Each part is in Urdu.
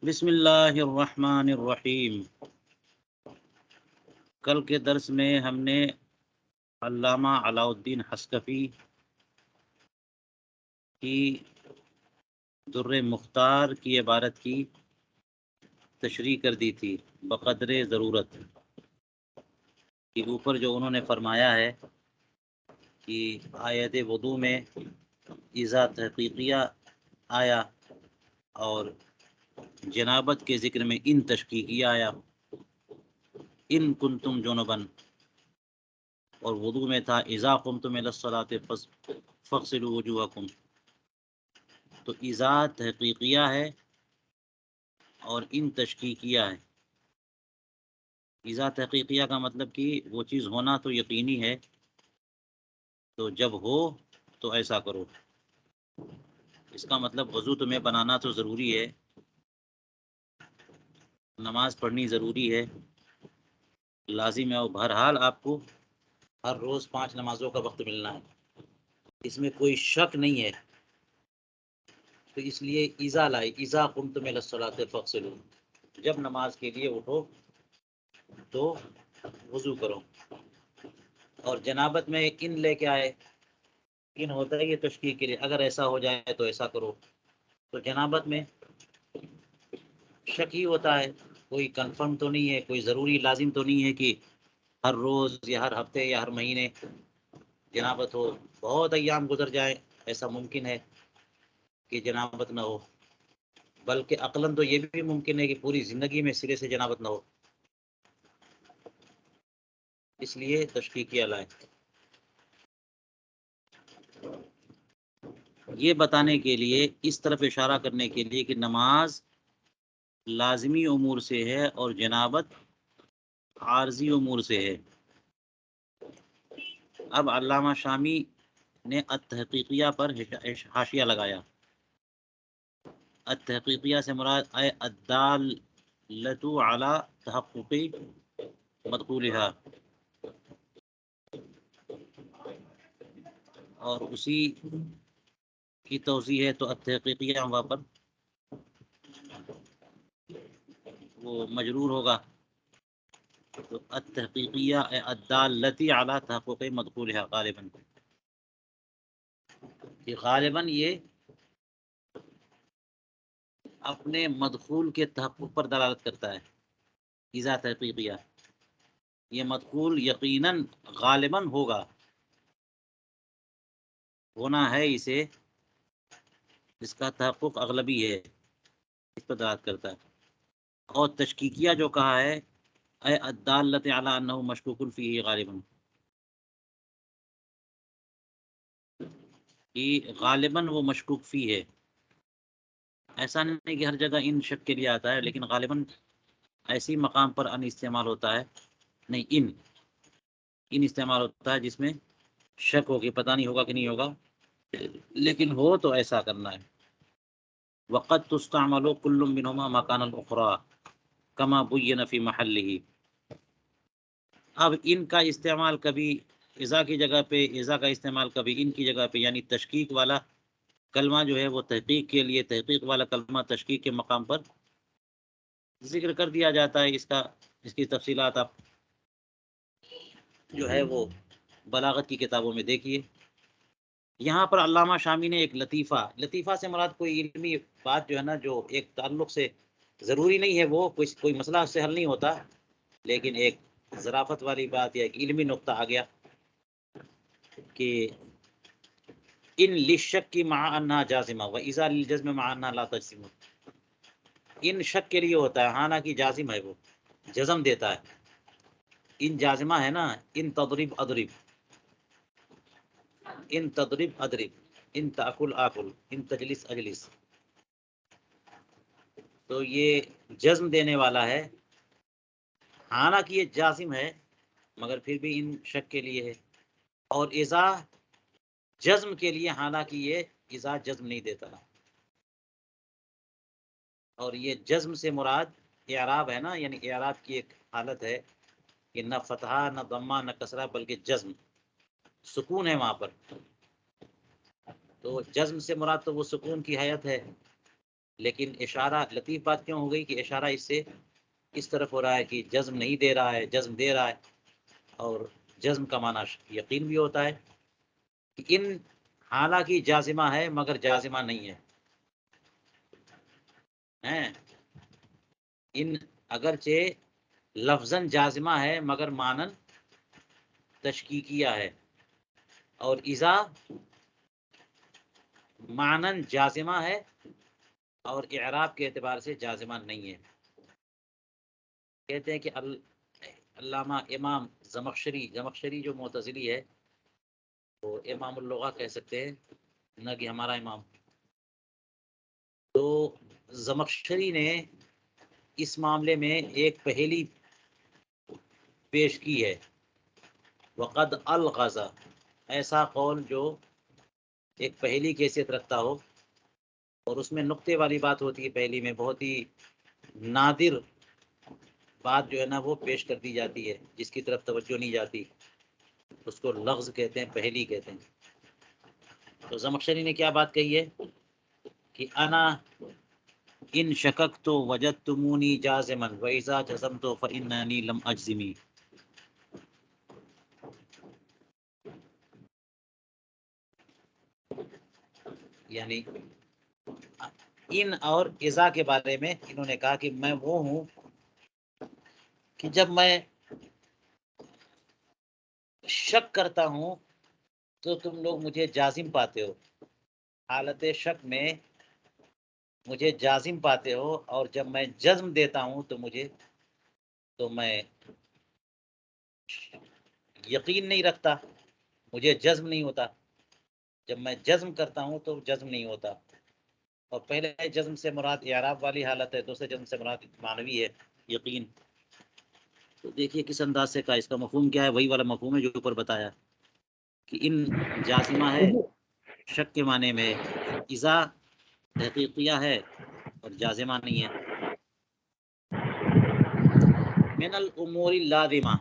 بسم اللہ الرحمن الرحیم۔ کل کے درس میں ہم نے علامہ علاء الدین حصکفی کی در مختار کی عبارت کی تشریح کر دی تھی بقدر ضرورت کے اوپر، جو انہوں نے فرمایا ہے کہ آیت وضو میں اذا تحقیقیہ آیا اور جنابت کے ذکر میں ان تشقیقیہ آیا، ان کنتم جنبا، اور وضو میں تھا اذا قمتم الی الصلاۃ فاغسلوا وجوہکم۔ تو اذا تحقیقیہ ہے اور ان تشقیقیہ ہے۔ اذا تحقیقیہ کا مطلب کہ وہ چیز ہونا تو یقینی ہے، تو جب ہو تو ایسا کرو۔ اس کا مطلب وضو تمہیں بنانا تو ضروری ہے، نماز پڑھنی ضروری ہے، لازم ہے، اور بہرحال آپ کو ہر روز 5 نمازوں کا وقت ملنا ہے، اس میں کوئی شک نہیں ہے۔ تو اس لیے اذا لائے، اذا قمتم الی الصلاۃ فاغسلوا، جب نماز کے لیے اٹھو تو وضو کرو۔ اور جنابت میں ان لے کے آئے، ان ہوتا ہے یہ تشقیق کے لیے، اگر ایسا ہو جائے تو ایسا کرو۔ تو جنابت میں شک ہی ہوتا ہے، کوئی کنفرم تو نہیں ہے، کوئی ضروری لازم تو نہیں ہے کہ ہر روز یا ہر ہفتے یا ہر مہینے جنابت ہو۔ بہت ایام گزر جائیں، ایسا ممکن ہے کہ جنابت نہ ہو، بلکہ عقلاً تو یہ بھی ممکن ہے کہ پوری زندگی میں سرے سے جنابت نہ ہو۔ اس لیے تشقیقیہ لائے، یہ بتانے کے لیے، اس طرف اشارہ کرنے کے لیے کہ نماز لازمی امور سے ہے اور جنابت عارضی امور سے ہے۔ اب علامہ شامی نے التحقیقیہ پر حاشیہ لگایا۔ التحقیقیہ سے مراد الدالۃ علی تحقق مدخولها، اور اسی کی توضیح ہے۔ تو التحقیقیہ وہاں پر وہ مجرور ہوگا، تو التحقیقیہ الدالۃ علی تحقق مدخولها غالباً، کہ غالباً یہ اپنے مدخول کے تحقق پر دلالت کرتا ہے۔ اذا تحقیقیہ، یہ مدخول یقیناً غالباً ہوگا، ہونا ہے اسے، اس کا تحقق اغلبی ہے، اس پر دلالت کرتا ہے۔ اور تشکیکیہ جو کہا ہے الدالۃ علی انہ مشکوک فیہ غالباً، کہ غالباً وہ مشکوک فی ہے۔ ایسا نہیں کہ ہر جگہ ان شک کے لیے آتا ہے، لیکن غالباً ایسی مقام پر ان استعمال ہوتا ہے، نہیں ان استعمال ہوتا ہے جس میں شک ہو کہ پتہ نہیں ہوگا کہ نہیں ہوگا، لیکن ہو تو ایسا کرنا ہے۔ وقد تستعمل كل منهما مكان الاخرى كما بين في محله۔ اب ان کا استعمال کبھی اذا کی جگہ پہ، اذا کا استعمال کبھی ان کی جگہ پہ، یعنی تشکیک والا کلمہ جو ہے وہ تحقیق کے لیے، تحقیق والا کلمہ تشکیک کے مقام پر ذکر کر دیا جاتا ہے۔ اس کی تفصیلات آپ جو ہے وہ بلاغت کی کتابوں میں دیکھیے۔ یہاں پر علامہ شامی نے ایک لطیفہ سے مراد کوئی علمی بات جو ہے نا، جو ایک تعلق سے ضروری نہیں ہے، وہ کوئی مسئلہ اس سے حل نہیں ہوتا، لیکن ایک ظرافت والی بات یا ایک علمی نقطہ آ گیا کہ ان للشک مع انہا جازمہ و اذا للجزم مع انہا لا تجزم۔ ان شک کے لیے ہوتا ہے، حالانکہ جازم ہے، وہ جزم دیتا ہے۔ ان جازمہ ہے نا، ان تضرب اضرب، ان تضرب اضرب، ان تاکل آکل، ان تجلس اجلس، تو یہ جزم دینے والا ہے، حالانکہ یہ جازم ہے مگر پھر بھی ان شک کے لیے ہے۔ اور اذا جزم کے لیے، حالانکہ یہ اذا جزم نہیں دیتا۔ اور یہ جزم سے مراد اعراب ہے نا، یعنی اعراب کی ایک حالت ہے کہ نہ فتحہ نہ ضمہ نہ کسرہ، بلکہ جزم۔ سکون ہے وہاں پر، تو جزم سے مراد تو وہ سکون کی حیت ہے، لیکن اشارہ لطیف بات کیوں ہو گئی کہ اشارہ اس سے اس طرف ہو رہا ہے کہ جزم نہیں دے رہا ہے، جزم دے رہا ہے، اور جزم کا معنی یقین بھی ہوتا ہے کہ ان حالانکہ جازمہ ہے مگر جازمہ نہیں ہے، ان اگرچہ لفظاً جازمہ ہے مگر مانن تشکیکیہ ہے، اور اذا مانن جازمہ ہے اور اعراب کے اعتبار سے جازمہ نہیں ہے۔ کہتے ہیں کہ علامہ امام زمخشری جو معتزلی ہے وہ امام اللغہ کہہ سکتے ہیں، نہ کہ ہمارا امام، تو زمخشری نے اس معاملے میں ایک پہیلی پیش کی ہے، وقد الغز، ایسا قول جو ایک پہیلی کی حیثیت رکھتا ہو، اور اس میں نقطے والی بات ہوتی ہے، پہلی میں بہت ہی نادر بات جو ہے نا وہ پیش کر دی جاتی ہے جس کی طرف توجہ نہیں جاتی، اس کو لغز کہتے ہیں، پہلی کہتے ہیں۔ تو زمخشری نے کیا بات کہی ہے کہ انا ان شککت وجدتمونی جازما واذا جزمت فاننی لم اجزمی، یعنی ان اور اذا کے بارے میں انہوں نے کہا کہ میں وہ ہوں کہ جب میں شک کرتا ہوں تو تم لوگ مجھے جازم پاتے ہو، حالت شک میں مجھے جازم پاتے ہو، اور جب میں جزم دیتا ہوں تو میں یقین نہیں رکھتا، مجھے جزم نہیں ہوتا، جب میں جزم کرتا ہوں تو جزم نہیں ہوتا، اور پہلے جزم سے مراد اعراب والی حالت ہے، دوسرے جزم سے مراد معنوی ہے، یقین۔ تو دیکھیے کس انداز سے کا اس کا مفہوم کیا ہے، وہی والا مفہوم ہے جو اوپر بتایا کہ ان جازمہ ہے شک کے معنی میں، اذا تحقیقیہ ہے اور جازمہ نہیں ہے۔ من الامور اللازمہ،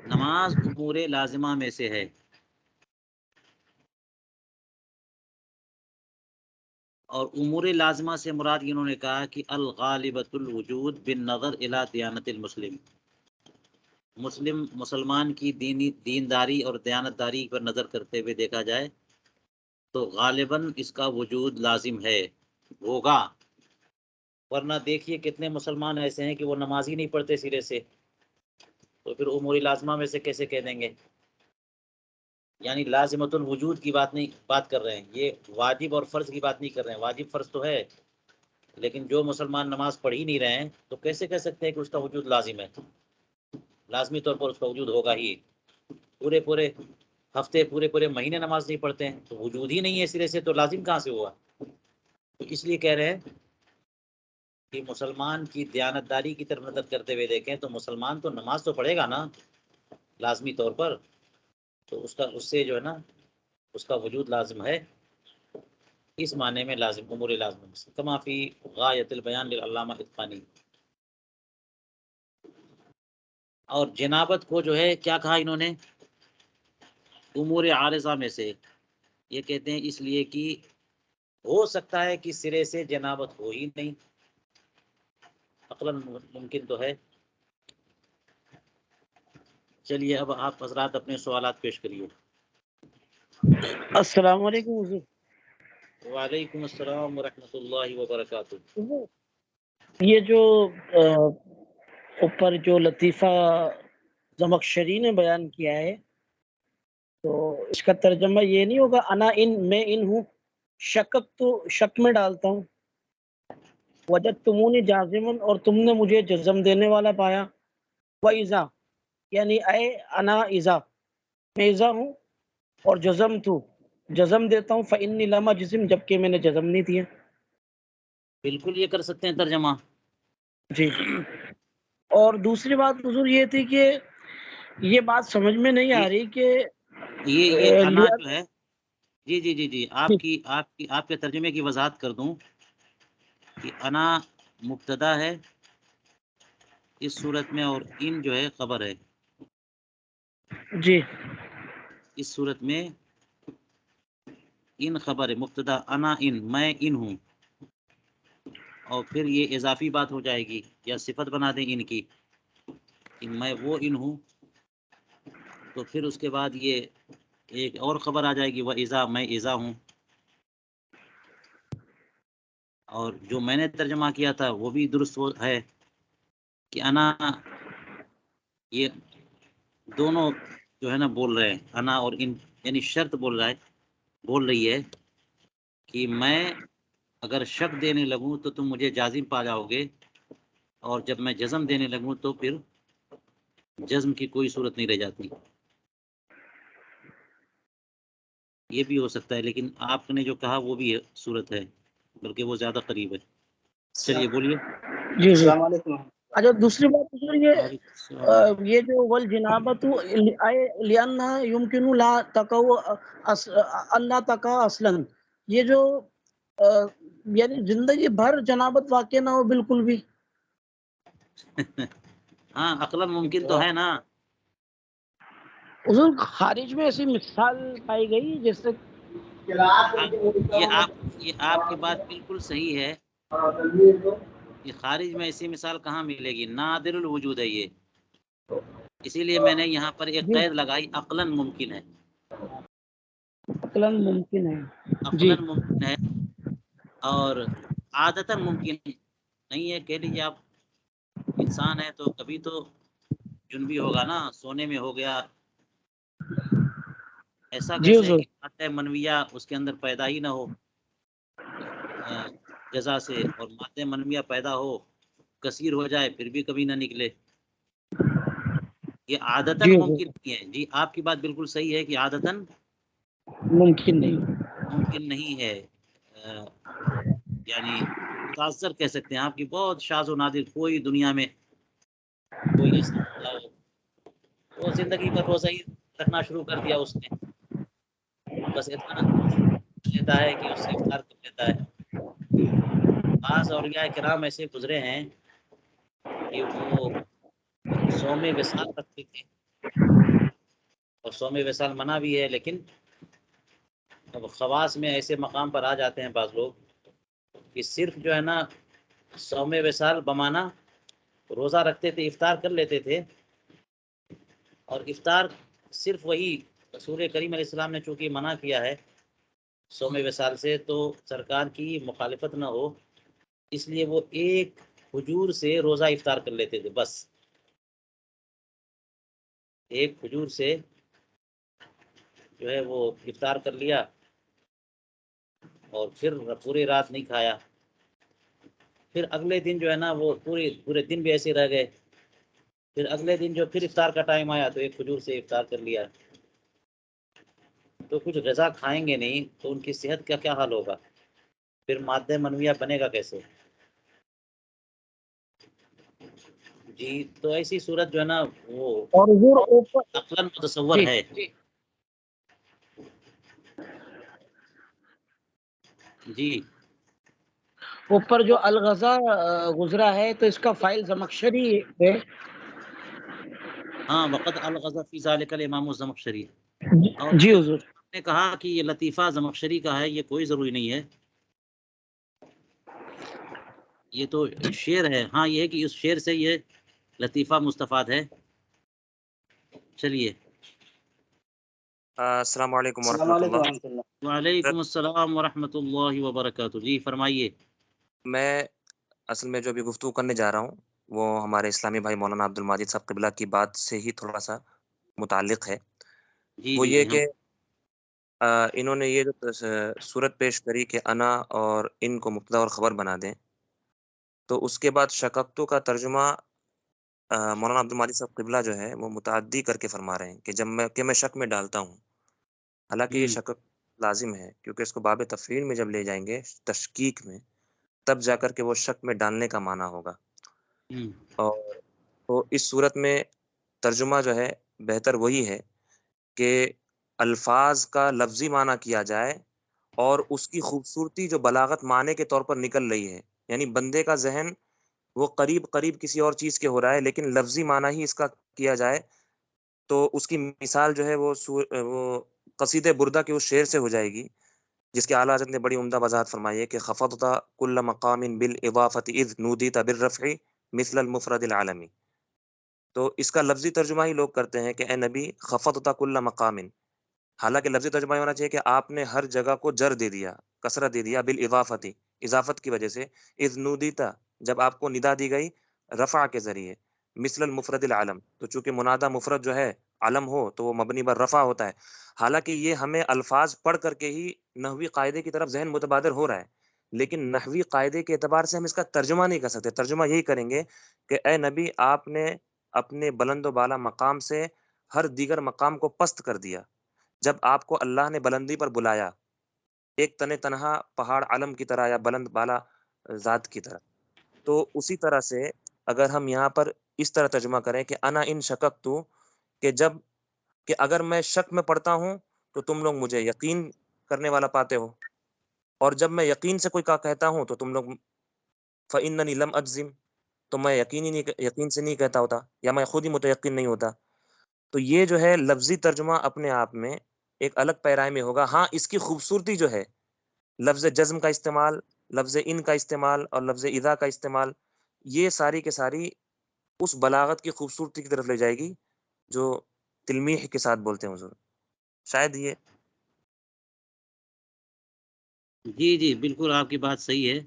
نماز امور لازمہ میں سے ہے، اور امور لازمہ سے مراد انہوں نے کہا کہ الغالبۃ الوجود بالنظر الی دیانت المسلم، مسلمان کی دینداری اور دیانتداری پر نظر کرتے ہوئے دیکھا جائے تو غالباً اس کا وجود لازم ہے، ہوگا، ورنہ دیکھیے کتنے مسلمان ایسے ہیں کہ وہ نماز ہی نہیں پڑھتے سرے سے، تو پھر امور لازمہ میں سے کیسے کہہ دیں گے؟ یعنی لازمۃ الوجود کی بات کر رہے ہیں، یہ واجب اور فرض کی بات نہیں کر رہے ہیں، واجب فرض تو ہے لیکن جو مسلمان نماز پڑھ ہی نہیں رہے ہیں تو کیسے کہہ سکتے ہیں کہ اس کا وجود لازم ہے؟ لازمی طور پر اس کا وجود ہوگا ہی، پورے ہفتے پورے مہینے نماز نہیں پڑھتے ہیں تو وجود ہی نہیں ہے سرے سے، تو لازم کہاں سے ہوا؟ تو اس لیے کہہ رہے ہیں کہ مسلمان کی دیانتداری کی طرف نظر کرتے ہوئے دیکھیں تو مسلمان تو نماز تو پڑھے گا نا لازمی طور پر، تو اس سے جو ہے نا اس کا وجود لازم ہے، اس معنی میں لازم امور لازم کما فی غایت البیان للعلامہ اتقانی۔ اور جنابت کو جو ہے کیا کہا انہوں نے؟ امور عارضہ میں سے، یہ کہتے ہیں اس لیے کہ ہو سکتا ہے کہ سرے سے جنابت ہو ہی نہیں، عقلاً ممکن تو ہے۔ چلیے اب آپ حضرات اپنے سوالات پیش کریے۔ السلام علیکم حضور۔ وعلیکم السلام ورحمۃ اللہ وبرکاتہ۔ یہ جو اوپر جو لطیفہ زمخشری نے بیان کیا ہے تو اس کا ترجمہ یہ نہیں ہوگا انا ان، میں ان ہوں، شکک تو شک میں ڈالتا ہوں، وجدتمونی جازمن، اور تم نے مجھے جزم دینے والا پایا، وَإِذَا، یعنی اے انا اذا، میں اذا ہوں اور جزم دیتا ہوں، فإنی لم اجزم، جبکہ میں نے جزم نہیں دیا۔ بالکل یہ کر سکتے ہیں ترجمہ۔ جی، اور دوسری بات حضور یہ تھی کہ یہ بات سمجھ میں نہیں آ رہی کہ یہ انا جو ہے، جی آپ کے ترجمے کی وضاحت کر دوں کہ انا مبتدا ہے اس صورت میں، اور ان جو ہے خبر ہے۔ جی، اس صورت میں ان خبر ہے، مبتدا انا ان، میں ان ہوں، اور پھر یہ اضافی بات ہو جائے گی یا صفت بنا دیں ان کی کہ میں وہ ان ہوں، تو پھر اس کے بعد یہ ایک اور خبر آ جائے گی وہ اذا، میں اذا ہوں. اور جو میں نے ترجمہ کیا تھا وہ بھی درست ہے کہ انا، یہ دونوں جو ہے نا بول رہے ہیں، انا اور ان، یعنی شرط بول رہی ہے کہ میں اگر شک دینے لگوں تو تم مجھے جازم پا جاؤ گے، اور جب میں جزم دینے لگوں تو پھر جزم کی کوئی صورت نہیں رہ جاتی. یہ بھی ہو سکتا ہے، لیکن آپ نے جو کہا وہ بھی صورت ہے، بلکہ وہ زیادہ قریب ہے. چلیے بولیے. جی جی السلام علیکم. اچھا دوسری بات یہ جو والجنابۃ لأنها يمكن لا تقع اللہ تقع اصلا، یہ جو یعنی زندگی بھر جنابت واقع نہ ہو بالکل بھی. ہاں عقلاً ممکن تو ہے نا. حضور خارج میں ایسی مثال پائی گئی جس سے یہ آپ کی بات بالکل صحیح ہے. یہ خارج میں ایسی مثال کہاں ملے گی؟ نادر الوجود ہے یہ. اسی لیے میں نے یہاں پر ایک قید لگائی، عقلاً ممکن ہے. عقلاً ممکن ہے، جی عقلاً ممکن ہے، اور عادتاً ممکن نہیں ہے. کہہ لیجیے آپ انسان ہے تو کبھی تو جنبی ہوگا نا، سونے میں ہو گیا. ایسا جی کیسے ہے حضور. کہ مادہ منویہ اس کے اندر پیدا ہی نہ ہو جزا سے، اور مادہ منویہ پیدا ہو، کثیر ہو جائے، پھر بھی کبھی نہ نکلے. یہ عادتاً جی حضور ممکن نہیں ہے. جی آپ کی بات بالکل صحیح ہے کہ عادتاً ممکن نہیں. ممکن نہیں ہے. یعنی متاثر کہہ سکتے ہیں، آپ کی بہت شاذ و نادر، کوئی دنیا میں کوئی ایسا بندہ ہو وہ زندگی بھر روزہ ہی رکھنا شروع کر دیا اس نے، بس اتنا لیتا ہے کہ اس سے افطار کر لیتا ہے. بعض اولیاء کرام ایسے گزرے ہیں کہ وہ صوم وصال رکھتے تھے، اور صوم وصال منع بھی ہے، لیکن اب خواص میں ایسے مقام پر آ جاتے ہیں بعض لوگ کہ صرف جو ہے نا صوم وصال بمانا روزہ رکھتے تھے، افطار کر لیتے تھے، اور افطار صرف وہی رسول کریم علیہ السلام نے چونکہ منع کیا ہے صوم وصال سے، تو سرکار کی مخالفت نہ ہو اس لیے وہ ایک کھجور سے روزہ افطار کر لیتے تھے. بس ایک کھجور سے جو ہے وہ افطار کر لیا، اور پھر پوری رات نہیں کھایا. پھر اگلے دن جو ہے نا وہ پورے دن بھی ایسے رہ گئے. پھر اگلے دن جو پھر افطار کا ٹائم آیا تو ایک کھجور سے افطار کر لیا. تو کچھ غذا کھائیں گے نہیں تو ان کی صحت کا کیا حال ہوگا؟ پھر مادہ منویہ بنے گا کیسے؟ جی تو ایسی صورت جو ہے نا وہ اور حضور اوپر عقلاً متصور جی ہے. جی اوپر جو الغذا گزرا ہے تو اس کا فائل زمخشری ہے. ہاں، وقت الغذا فی ذالک الامام الزمخشری. اور جی اگر حضور. آپ نے کہا کہ یہ لطیفہ زمخشری کا ہے، یہ کوئی ضروری نہیں ہے، یہ تو شعر ہے. ہاں یہ ہے کہ اس شعر سے یہ لطیفہ مستفاد ہے. چلیے. السلام علیکم ورحمۃ اللہ. وعلیکم السلام ورحمۃ اللہ وبرکاتہ. جی فرمائیے. میں اصل میں جو ابھی گفتگو کرنے جا رہا ہوں وہ ہمارے اسلامی بھائی مولانا عبد الماجد صاحب قبلہ کی بات سے ہی تھوڑا سا متعلق ہے. جی وہ جی یہ جی کہ انہوں نے یہ جو صورت پیش کری کہ انا اور ان کو مبتدا اور خبر بنا دیں، تو اس کے بعد شککتو کا ترجمہ مولانا عبد الماجد صاحب قبلہ جو ہے وہ متعدی کر کے فرما رہے ہیں کہ میں شک میں ڈالتا ہوں. حالانکہ یہ شک لازم ہے، کیونکہ اس کو باب تفعیل میں جب لے جائیں گے تشکیک میں، تب جا کر کے وہ شک میں ڈالنے کا معنی ہوگا. اور تو اس صورت میں ترجمہ جو ہے بہتر وہی ہے کہ الفاظ کا لفظی معنی کیا جائے، اور اس کی خوبصورتی جو بلاغت معنی کے طور پر نکل رہی ہے، یعنی بندے کا ذہن وہ قریب کسی اور چیز کے ہو رہا ہے، لیکن لفظی معنی ہی اس کا کیا جائے تو اس کی مثال جو ہے وہ قصید بردہ کے اس شعر سے ہو جائے گی جس کے اعلیٰ حضرت نے بڑی عمدہ وضاحت فرمائی ہے کہ خفضت کل مقام بالاضافۃ اذ نودیت بالرفع مثل المفرد العالمی. تو اس کا لفظی ترجمہ ہی لوگ کرتے ہیں کہ اے نبی خفضت کل مقام، حالانکہ لفظی ترجمہ یہ ہونا چاہیے کہ آپ نے ہر جگہ کو جر دے دیا، کثرت دے دیا، بالاضافۃ، اضافت کی وجہ سے، اذ نودیتا، جب آپ کو ندا دی گئی رفع کے ذریعے، مثل المفرد العلم، تو چونکہ منادہ مفرد جو ہے علم ہو تو وہ مبنی بر رفع ہوتا ہے. حالانکہ یہ ہمیں الفاظ پڑھ کر کے ہی نحوی قاعدے کی طرف ذہن متبادر ہو رہا ہے، لیکن نحوی قاعدے کے اعتبار سے ہم اس کا ترجمہ نہیں کر سکتے. ترجمہ یہی کریں گے کہ اے نبی آپ نے اپنے بلند و بالا مقام سے ہر دیگر مقام کو پست کر دیا. جب آپ کو اللہ نے بلندی پر بلایا ایک تنہا پہاڑ علم کی طرح یا بلند بالا ذات کی طرح، تو اسی طرح سے اگر ہم یہاں پر اس طرح ترجمہ کریں کہ انا ان شکک تو، کہ اگر میں شک میں پڑتا ہوں تو تم لوگ مجھے یقین کرنے والا پاتے ہو، اور جب میں یقین سے کوئی کا کہتا ہوں تو تم لوگ فإننی لم اجزم، تو میں یقین سے نہیں کہتا ہوتا، یا میں خود ہی متیقن نہیں ہوتا. تو یہ جو ہے لفظی ترجمہ اپنے آپ میں ایک الگ پیرائے میں ہوگا. ہاں اس کی خوبصورتی جو ہے لفظ جزم کا استعمال، لفظ ان کا استعمال اور لفظ اذا کا استعمال، یہ ساری کے ساری اس بلاغت کی خوبصورتی کی طرف لے جائے گی جو تلمیح کے ساتھ بولتے ہیں حضور. شاید یہ جی جی بالکل آپ کی بات صحیح ہے.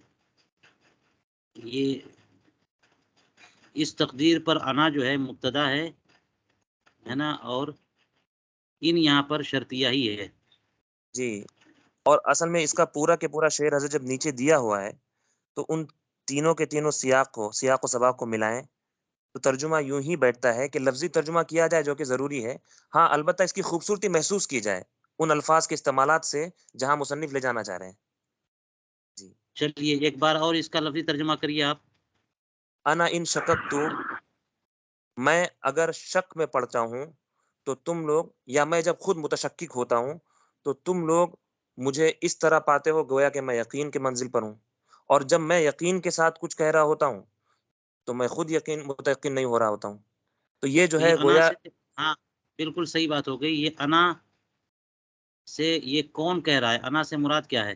یہ اس تقدیر پر انا جو ہے مبتدا ہے نا، اور ان یہاں پر شرطیہ ہی ہے. جی، اور اصل میں اس کا پورا کے پورا شعر حضرت جب نیچے دیا ہوا ہے تو ان تینوں کے تینوں سیاق و سباق کو ملائیں تو ترجمہ یوں ہی بیٹھتا ہے کہ لفظی ترجمہ کیا جائے جو کہ ضروری ہے، ہاں البتہ اس کی خوبصورتی محسوس کی جائے ان الفاظ کے استعمالات سے جہاں مصنف لے جانا چاہ رہے ہیں. جی، چلیے ایک بار اور اس کا لفظی ترجمہ کریے آپ. انا ان شکک تو، میں اگر شک میں پڑتا ہوں تو تم لوگ، یا میں جب خود متشکک ہوتا ہوں تو تم لوگ مجھے اس طرح پاتے ہو گویا کہ میں یقین کے منزل پر ہوں، اور جب میں یقین کے ساتھ کچھ کہہ رہا ہوتا ہوں تو میں خود متیقن نہیں ہو رہا ہوتا ہوں. تو یہ جو تو ہے یہ انا گویا سے، ہاں بالکل صحیح بات ہو گئی. یہ انا سے یہ کون کہہ رہا ہے؟ انا سے مراد کیا ہے؟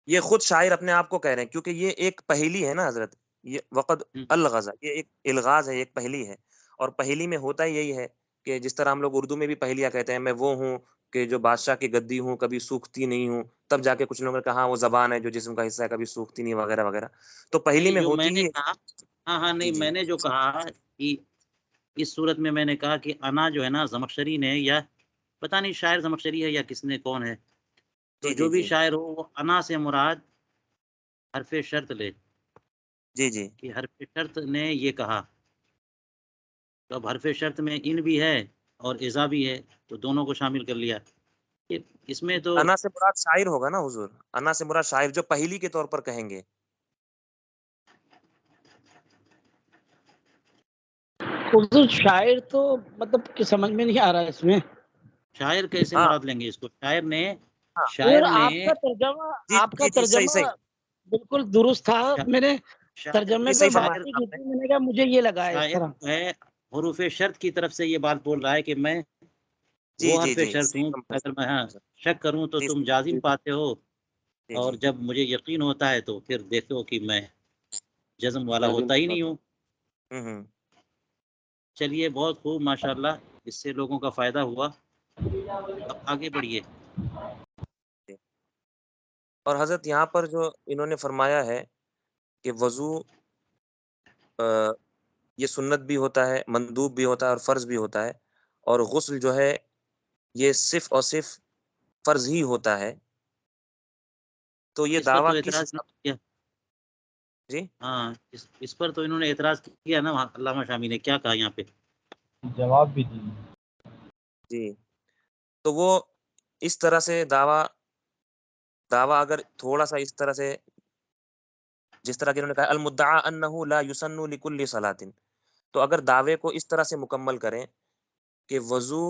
یہ خود شاعر اپنے آپ کو کہہ رہے ہیں، کیونکہ یہ ایک پہیلی ہے نا حضرت، یہ وقد الغزا، یہ ایک الغاز ہے، ایک پہیلی ہے. اور پہیلی میں ہوتا ہی یہی ہے کہ جس طرح ہم لوگ اردو میں بھی پہیلیاں کہتے ہیں، میں وہ ہوں کہ جو بادشاہ کی گدی ہوں، کبھی سوکھتی نہیں ہوں، تب جا کے کچھ لوگوں نے کہا وہ زبان ہے جو جسم کا حصہ ہے، کبھی سوکھتی نہیں، وغیرہ وغیرہ. تو پہیلی نہیں میں جو میں ہوتی نے ہی. کہا، ہاں جی نہیں جی میں نے جو کہا کہ اس صورت میں نے کہا کہ انا جو ہے نا زمخشری نے، یا پتہ نہیں شاعر زمخشری ہے یا کس نے، کون ہے، تو جی جو جی بھی جی شاعر ہو وہ انا سے مراد حرف شرط لے جی جی کہ حرف شرط نے یہ کہا. تو اب حرف شرط میں ان بھی ہے اور اذا بھی ہے، تو دونوں کو شامل کر لیا. اس میں تو انا سے مراد شاعر ہوگا نا حضور، انا سے مراد شاعر جو پہیلی کے طور پر کہیں گے. حضور شاعر تو مطلب کہ سمجھ میں نہیں آ رہا ہے اس میں. شاعر کیسے ہاں مراد لیں گے اس کو؟ شاعر نے ہاں اور شاعر نے جی آپ کا جی جی، صحیح ترجمہ صحیح. بالکل درست تھا. میں نے ترجمے جی پہ صحیح بات فرمایا شاعر کی آپ نے. تھی، میں نے کہا مجھے یہ لگا ہے اس شاعر طرح. جو ہے حروف شرط کی طرف سے یہ بات بول رہا ہے کہ میں جی وہ جی حرف جی، شرط صحیح ہوں، اگر میں فرمایا. شک کروں تو جی تم جازم پاتے ہو، جی اور جی جب مجھے یقین ہوتا ہے تو پھر دیکھو کہ میں جزم والا ہوتا ہی نہیں ہوں. ہوں. چلیے بہت خوب، ماشاءاللہ، اس سے لوگوں کا فائدہ ہوا. اب آگے بڑھیے. اور حضرت یہاں پر جو انہوں نے فرمایا ہے کہ وضو یہ سنت بھی ہوتا ہے، مندوب بھی ہوتا ہے اور فرض بھی ہوتا ہے، اور غسل جو ہے یہ صرف اور صرف فرض ہی ہوتا ہے. تو یہ اس پر تو دعویٰ کس اعتراض حساب؟ نہیں کیا. جی ہاں اس پر تو انہوں نے اعتراض کیا نا. علامہ شامی نے کیا کہا یہاں پہ؟ جواب بھی دی. جی، تو وہ اس طرح سے دعویٰ اگر تھوڑا سا اس طرح سے، جس طرح کہ انہوں نے کہا المدعا انہ لا یسن لکل صلاۃ، تو اگر دعوے کو اس طرح سے مکمل کریں کہ وضو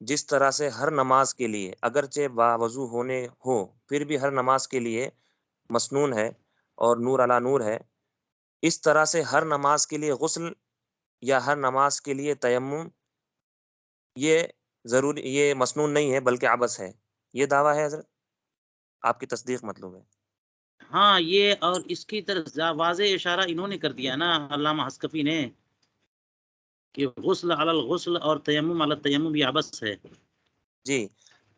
جس طرح سے ہر نماز کے لیے اگرچہ با وضو ہونے ہو پھر بھی ہر نماز کے لیے مسنون ہے اور نور علی نور ہے، اس طرح سے ہر نماز کے لیے غسل یا ہر نماز کے لیے تیمم یہ ضروری یہ مسنون نہیں ہے بلکہ عبث ہے، یہ دعویٰ ہے حضرت؟ آپ کی تصدیق مطلوب ہے۔ ہاں، یہ اور اس کی طرف واضح اشارہ انہوں نے کر دیا نا علامہ حسکفی نے کہ غسل علی الغسل اور تیمم علی التیمم یہ عبث ہے، جی،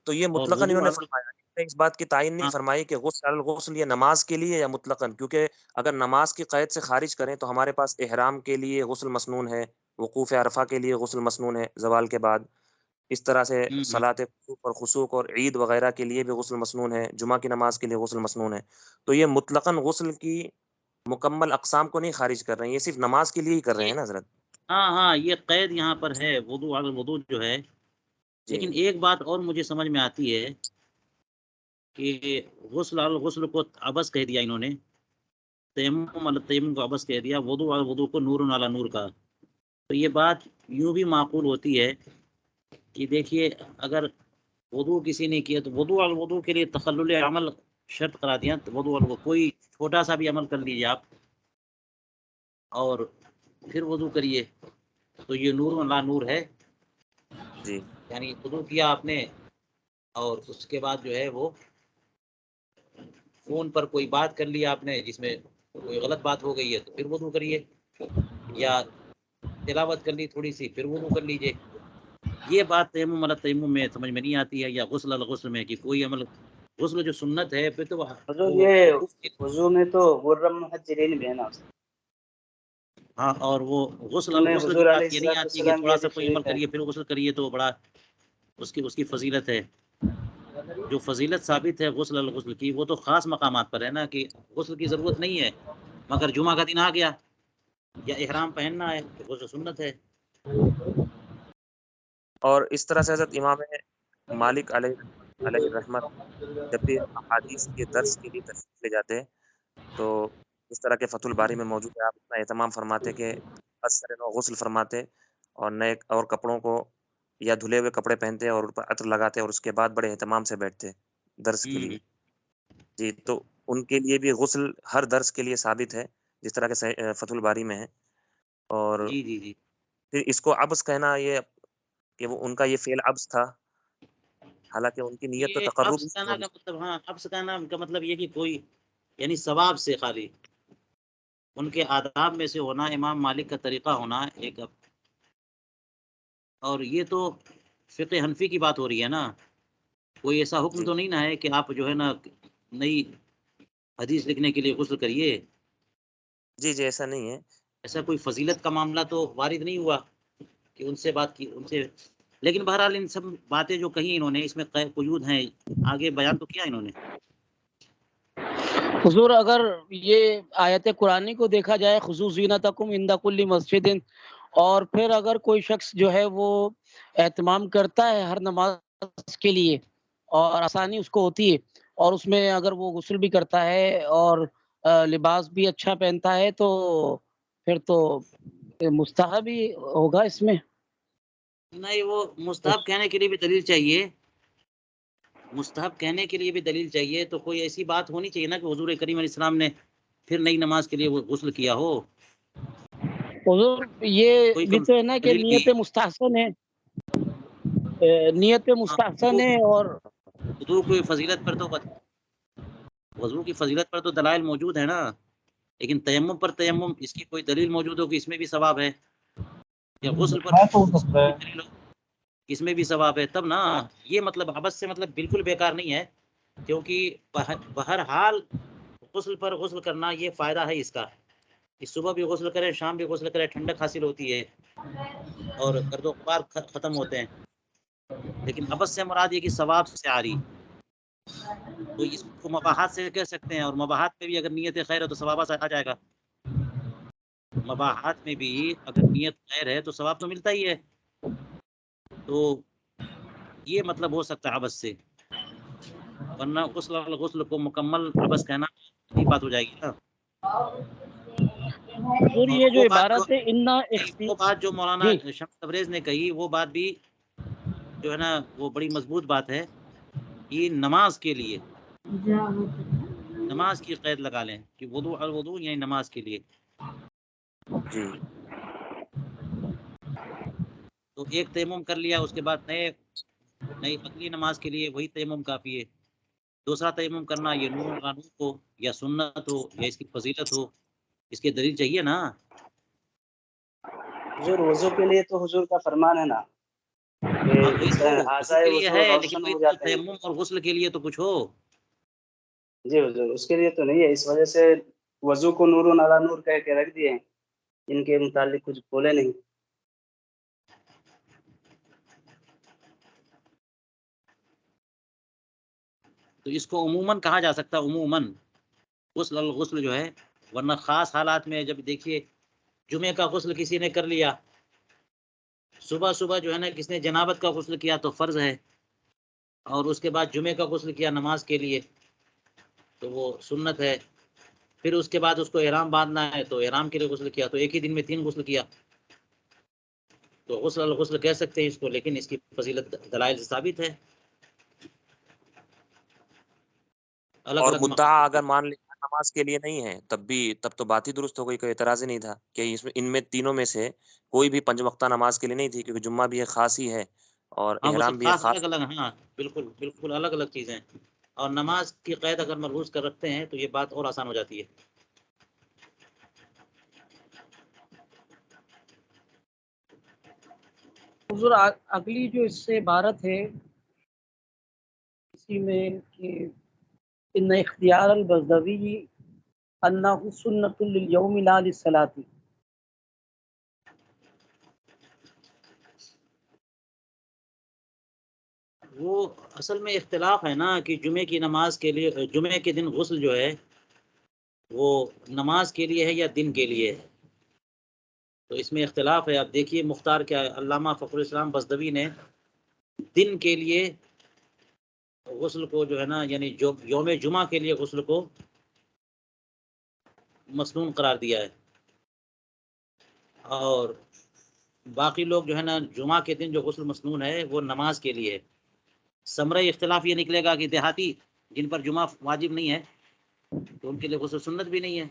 تو یہ اور مطلقاً وضو انہوں نے علی فرمایا، انہوں نے اس بات کی تعین نہیں ہاں فرمائی کہ غسل علی الغسل یہ نماز کے لیے یا مطلقاً، کیونکہ اگر نماز کی قید سے خارج کریں تو ہمارے پاس احرام کے لیے غسل مسنون ہے، وقوف عرفہ کے لیے غسل مسنون ہے زوال کے بعد، اس طرح سے صلاۃ کسوف اور خسوف اور عید وغیرہ کے لیے بھی غسل مسنون ہے، جمعہ کی نماز کے لیے غسل مسنون ہے، تو یہ مطلقاً غسل کی مکمل اقسام کو نہیں خارج کر رہے ہیں، یہ صرف نماز کے لیے ہی کر رہے ہیں نا حضرت؟ ہاں یہ قید یہاں پر ہے وضو علی الوضو جو ہے، جی لیکن ایک بات اور مجھے سمجھ میں آتی ہے کہ غسل علی الغسل کو عبث کہہ دیا انہوں نے، تیمم علی التیمم کو عبث کہہ دیا، وضو علی الوضو کو نور علی نور کا، تو یہ بات یوں بھی معقول ہوتی ہے کہ دیکھیے اگر وضو کسی نے کیا تو وضو علی الوضو کے لیے تخلل عمل شرط کرا دیا، تو وضو علی الوضو کوئی چھوٹا سا بھی عمل کر لیجیے آپ اور پھر وضو کریے تو یہ نور لا نور ہے، جی یعنی وضو کیا آپ نے اور اس کے بعد جو ہے وہ فون پر کوئی بات کر لی آپ نے جس میں کوئی غلط بات ہو گئی ہے تو پھر وضو کریے، یا تلاوت کر لی تھوڑی سی پھر وضو کر لیجیے، یہ بات تیمم علی تیمم میں سمجھ میں نہیں آتی ہے، یا غسل علی غسل میں کہ کوئی عمل غسل جو سنت ہے پھر تو حضور وہ یہ وضو میں تو غرم محجرین بھی ہے نا، ہاں، اور وہ غسل اس میں الغسل کی حضور بات یہ علیہ نہیں آتی کہ السلام کی تھوڑا سا حدیث کوئی عمل شریف ہے۔ کریے پھر غسل کریے تو بڑا اس کی فضیلت ہے، جو فضیلت ثابت ہے غسل الغسل کی وہ تو خاص مقامات پر ہے نا کہ غسل کی ضرورت نہیں ہے، مگر جمعہ کا دن آ گیا یا احرام پہننا ہے تو غسل سنت ہے۔ اور اس طرح سے حضرت امام مالک علیہ الرحمت جب بھی احادیث کے درس کے لیے تشریف لے جاتے تو اس طرح کے فتح الباری میں موجود ہے، آپ اتنا اہتمام فرماتے کہ اثر نو غسل فرماتے اور نئے اور کپڑوں کو یا دھلے ہوئے کپڑے پہنتے اور اوپر عطر لگاتے اور اس کے بعد بڑے اہتمام سے بیٹھتے درس کے لیے۔ جی، تو ان کے لیے بھی غسل ہر درس کے لیے ثابت ہے جس طرح کے فتح الباری میں ہے، اور جی جی جی پھر اس کو عبث کہنا یہ کہ وہ ان کا یہ فعل عبث تھا، حالانکہ ان کی نیت تو یہ تقرب حبس سے کہنا ہونی کا چاہیے۔ مطلب ہاں حبس کہنا کا مطلب یہ کہ کوئی یعنی ثواب سے خالی ان کے آداب میں سے ہونا، امام مالک کا طریقہ ہونا ایک، اور یہ تو فقہ حنفی کی بات ہو رہی ہے نا، کوئی ایسا حکم جی تو نہیں نا ہے کہ آپ جو ہے نا نئی حدیث لکھنے کے لیے غسل کریے، جی جی ایسا نہیں ہے۔ ایسا کوئی فضیلت کا معاملہ تو وارد نہیں ہوا کہ ان سے بات کی ان سے، لیکن بہرحال ان سب باتیں جو کہیں انہوں نے اس میں قیود ہیں، آگے بیان تو کیا انہوں نے۔ حضور اگر یہ آیت قرآنی کو دیکھا جائے خذوا زینتکم عند کل مسجد، اور پھر اگر کوئی شخص جو ہے وہ اہتمام کرتا ہے ہر نماز کے لیے اور آسانی اس کو ہوتی ہے اور اس میں اگر وہ غسل بھی کرتا ہے اور لباس بھی اچھا پہنتا ہے تو پھر تو مستحب ہی ہوگا اس میں۔ نہیں، وہ مستحب کہنے کے لیے بھی دلیل چاہیے، مستحب کہنے کے لیے بھی دلیل چاہیے، تو کوئی ایسی بات ہونی چاہیے نا کہ حضور کریم علیہ السلام نے پھر نئی نماز کے لیے وہ غسل کیا ہو، حضور یہ کوئی بھی تو ہے نا کہ دلیل کی نیت مستحسن ہے، نیت مستحسن ہے، اور وضو کی فضیلت پر تو وضو کی فضیلت پر تو دلائل موجود ہے نا، لیکن تیمم پر تیمم اس کی کوئی دلیل موجود ہو کہ اس میں بھی ثواب ہے، یا غسل پر ہے تو ہو سکتا ہے۔ دلیل ہو اس میں بھی ثواب ہے، تب نا یہ مطلب عبث سے مطلب بالکل بیکار نہیں ہے، کیونکہ بہرحال غسل پر غسل کرنا یہ فائدہ ہے اس کا کہ صبح بھی غسل کرے شام بھی غسل کرے ٹھنڈک حاصل ہوتی ہے اور گرد و غبار ختم ہوتے ہیں، لیکن عبث سے مراد یہ کہ ثواب سے آ رہی، تو اس کو مباحات سے کہہ سکتے ہیں، اور مباحات میں بھی اگر نیت خیر ہے تو ثواب آ جائے گا، مباحات میں بھی اگر نیت خیر ہے تو ثواب تو ملتا ہی ہے، تو یہ مطلب ہو سکتا ہے عبث سے، ورنہ غسل کو مکمل عبث کہنا عجیب بات ہو جائے گی نا۔ حضور اور یہ جو عبارت ہے وہ بات جو مولانا جی شمس تبریز نے کہی وہ بات بھی جو ہے نا وہ بڑی مضبوط بات ہے، یہ نماز کے لیے نماز کی قید لگا لیں کہ وضو الوضو یعنی نماز کے لیے، جی تو ایک تیمم کر لیا، اس کے بعد نئی اگلی نماز کے لیے وہی تیمم کافی ہے. دوسرا تیمم کرنا یہ نور قانون ہو یا سنت ہو یا اس کی فضیلت ہو، اس کی دلیل چاہیے نا. حضور وضو کے لیے تو حضور کا فرمان ہے نا کہ ہاں وہی تو وضو اعضائے کے لیے وضو ہے، لیکن روشن وہی ہو تو جاتے ہیں. تیمم اور غسل کے لیے تو کچھ ہو. جی حضور اس کے لیے تو نہیں ہے، اس وجہ سے وضو کو نور علی نور کہہ کے رکھ دیے ہیں، ان کے متعلق کچھ بولے نہیں. تو اس کو عموماً کہا جا سکتا ہے، عموماً غسل الغسل جو ہے. ورنہ خاص حالات میں جب دیکھیے جمعے کا غسل کسی نے کر لیا، صبح صبح جو ہے نا کس نے جنابت کا غسل کیا تو فرض ہے، اور اس کے بعد جمعے کا غسل کیا نماز کے لیے تو وہ سنت ہے. پھر اس کے بعد اس کو احرام باندھنا ہے تو احرام کے لیے غسل کیا، تو ایک ہی دن میں 3 غسل کیا، تو غسل الغسل کہہ سکتے ہیں اس کو، لیکن اس کی فضیلت دلائل سے ثابت ہے. الگ اور الگ مدعا مقام. اگر مان لیا نماز کے لیے نہیں ہے تب تو بات ہی درست ہو گئی، کوئی اعتراض ہی نہیں تھا کہ ان میں تینوں میں سے کوئی بھی 5 وقتہ نماز کے لیے نہیں تھی، کیونکہ جمعہ بھی ایک خاص ہی ہے اور ہاں وہ احرام سب بھی ایک خاص خاص. الگ الگ. ہاں بالکل بالکل الگ الگ چیزیں. اور نماز کی قید اگر ملحوظ کر رکھتے ہیں تو یہ بات اور آسان ہو جاتی ہے. حضور اگلی جو اس سے عبارت ہے اسی میں کہ ان اختیار البزدوی انہ سنت لیوم لا للصلاۃ، وہ اصل میں اختلاف ہے نا کہ جمعے کی نماز کے لیے جمعے کے دن غسل جو ہے وہ نماز کے لیے ہے یا دن کے لیے ہے، تو اس میں اختلاف ہے. آپ دیکھیے مختار کیا ہے، علامہ فخر الاسلام بزدوی نے دن کے لیے غسل کو جو ہے نا یعنی جو یوم جمعہ کے لیے غسل کو مسنون قرار دیا ہے، اور باقی لوگ جو ہے نا جمعہ کے دن جو غسل مسنون ہے وہ نماز کے لیے ہے. ثمرہ اختلاف یہ نکلے گا کہ دیہاتی جن پر جمعہ واجب نہیں ہے تو ان کے لیے غسل سنت بھی نہیں ہے،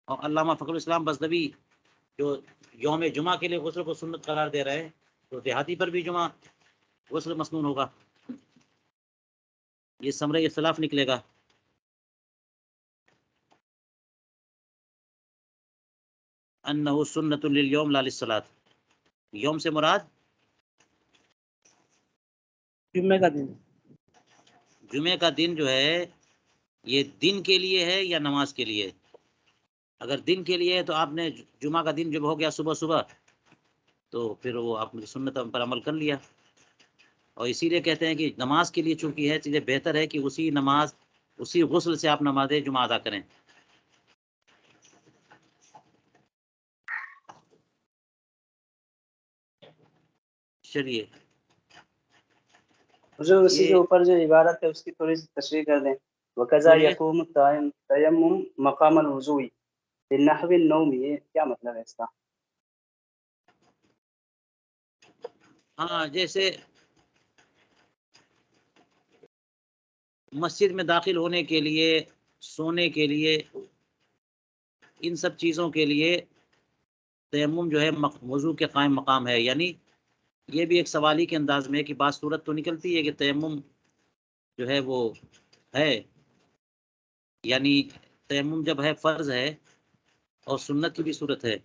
اور علامہ فخر الاسلام بزدوی جو یوم جمعہ کے لیے غسل کو سنت قرار دے رہے ہیں تو دیہاتی پر بھی جمعہ غسل مسنون ہوگا. یہ ثمرہ اختلاف نکلے گا. انہ سنت لیوم لا للصلاۃ، یوم سے مراد جمعے کا دن. جمعے کا دن جو ہے یہ دن کے لیے ہے یا نماز کے لیے. اگر دن کے لیے ہے تو آپ نے جمعہ کا دن جب ہو گیا صبح صبح تو پھر وہ آپ نے سنت پر عمل کر لیا. اور اسی لیے کہتے ہیں کہ نماز کے لیے چونکہ ہے چیزیں بہتر ہے کہ اسی غسل سے آپ نماز جمعہ ادا کریں. چلیے حضور اسی کے یہ اوپر جو عبارت ہے اس کی تھوڑی سی تشریح کر دیں. وَكَذَا بولیے. يَقُومُ التَّيَمُّمُ مَقَامَ الْوُضُوءِ لِنَحْوِ النَّوْمِ، یہ کیا مطلب ہے اس کا؟ ہاں جیسے مسجد میں داخل ہونے کے لیے، سونے کے لیے، ان سب چیزوں کے لیے تیمم جو ہے وضو کے قائم مقام ہے. یعنی یہ بھی ایک سوالی کے انداز میں کہ بعض صورت تو نکلتی ہے کہ تیمم جو ہے وہ ہے، یعنی تیمم جب ہے فرض ہے اور سنت کی بھی صورت ہے.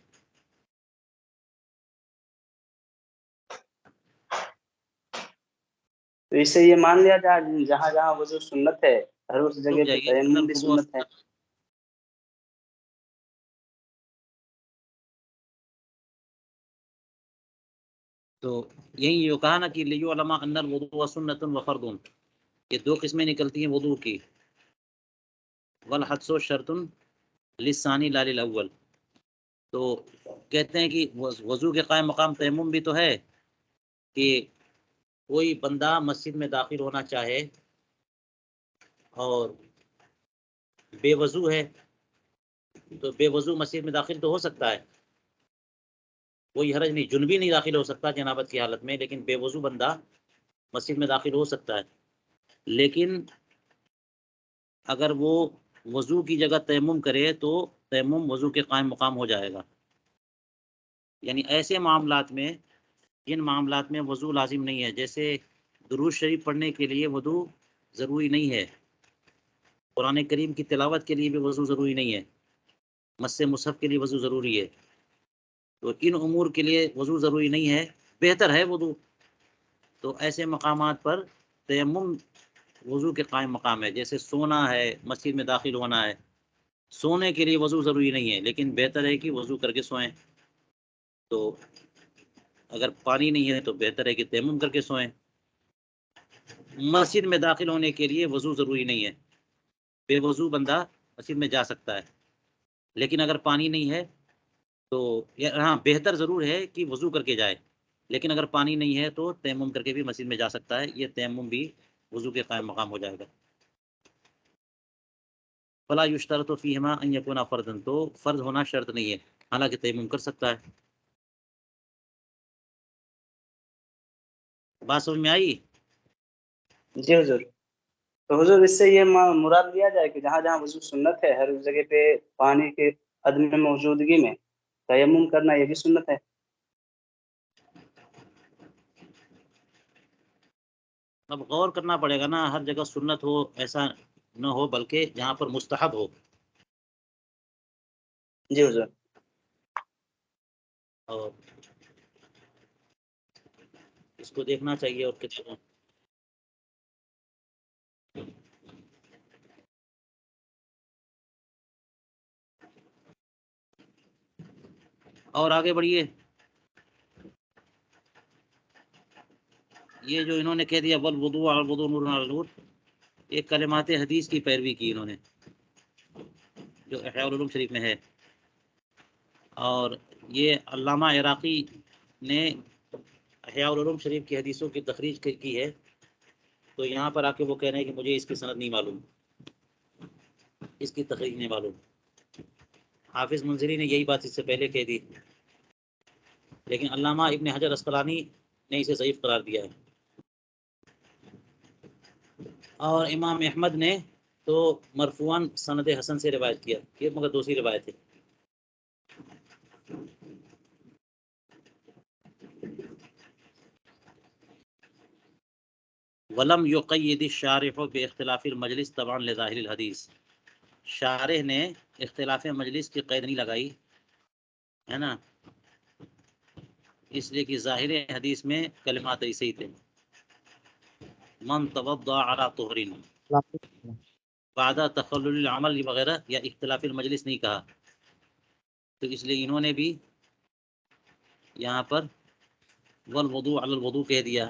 تو اس سے یہ مان لیا جائے جہاں جہاں وضو سنت ہے ہر اس رک جگہ پہ جائیے تیمم بھی سنت ہے. تو یہی جو کہا نا کہ لیو علماء ان الوضوء سنت و فرض، یہ 2 قسمیں نکلتی ہیں وضو کی. والحدث شرط للثانی لا للاول، تو کہتے ہیں کہ وضو کے قائم مقام تیمم بھی تو ہے کہ کوئی بندہ مسجد میں داخل ہونا چاہے اور بے وضو ہے تو بے وضو مسجد میں داخل تو ہو سکتا ہے، کوئی حرج نہیں، جنبی نہیں داخل ہو سکتا جنابت کی حالت میں، لیکن بے وضو بندہ مسجد میں داخل ہو سکتا ہے. لیکن اگر وہ وضو کی جگہ تیمم کرے تو تیمم وضو کے قائم مقام ہو جائے گا. یعنی ایسے معاملات میں جن معاملات میں وضو لازم نہیں ہے، جیسے درود شریف پڑھنے کے لیے وضو ضروری نہیں ہے، قرآن کریم کی تلاوت کے لیے بھی وضو ضروری نہیں ہے، مس مصحف کے لیے وضو ضروری ہے، تو ان امور کے لیے وضو ضروری نہیں ہے، بہتر ہے وضو، تو ایسے مقامات پر تیمم وضو کے قائم مقام ہے، جیسے سونا ہے، مسجد میں داخل ہونا ہے، سونے کے لیے وضو ضروری نہیں ہے، لیکن بہتر ہے کہ وضو کر کے سوئیں، تو اگر پانی نہیں ہے تو بہتر ہے کہ تیمم کر کے سوئیں۔ مسجد میں داخل ہونے کے لیے وضو ضروری نہیں ہے، بے وضو بندہ مسجد میں جا سکتا ہے، لیکن اگر پانی نہیں ہے تو ہاں بہتر ضرور ہے کہ وضو کر کے جائے، لیکن اگر پانی نہیں ہے تو تیمم کر کے بھی مسجد میں جا سکتا ہے، یہ تیمم بھی وضو کے قائم مقام ہو جائے گا۔ فلا یشترط فیہما ان یکونا فرضا، تو فرض ہونا شرط نہیں ہے، حالانکہ تیمم کر سکتا ہے۔ بات سمجھ میں آئی؟ جی حضور، تو حضور اس سے یہ مراد لیا جائے کہ جہاں جہاں وضو سنت ہے ہر اس جگہ پہ پانی کے عدم موجودگی میں تیمم کرنا یہ بھی سنت ہے؟ اب غور کرنا پڑے گا نا، ہر جگہ سنت ہو ایسا نہ ہو، بلکہ جہاں پر مستحب ہو۔ جی حضور۔ اور اس کو دیکھنا چاہیے، اور کتابوں اور آگے بڑھیے۔ یہ جو انہوں نے کہہ دیا والوضوء علی الوضوء نور علی نور، یہ کلمات حدیث کی پیروی کی انہوں نے، جو احیاء العلوم شریف میں ہے، اور یہ علامہ عراقی نے احیاء العلوم شریف کی حدیثوں کی تخریج کی ہے، تو یہاں پر آ کے وہ کہہ رہے ہیں کہ مجھے اس کی سند نہیں معلوم، اس کی تخریج نہیں معلوم۔ حافظ منذری نے یہی بات اس سے پہلے کہہ دی، لیکن علامہ ابن حجر اسقلانی نے اسے ضعیف قرار دیا ہے، اور امام احمد نے تو مرفوعاً سند حسن سے روایت کیا، یہ مگر دوسری روایت ہے۔ ولم یقید الشارح باختلاف المجلس طبعا لظاہر الحدیث، شارح نے اختلاف مجلس کی قید نہیں لگائی ہے نا، اس لیے کہ ظاہر حدیث میں کلمات ایسے ہی تھے، من توضأ علی طہر بعد تخلل العمل وغیرہ، یا اختلاف المجلس نہیں کہا، تو اس لیے انہوں نے بھی یہاں پر والوضوء علی الوضوء کہہ دیا،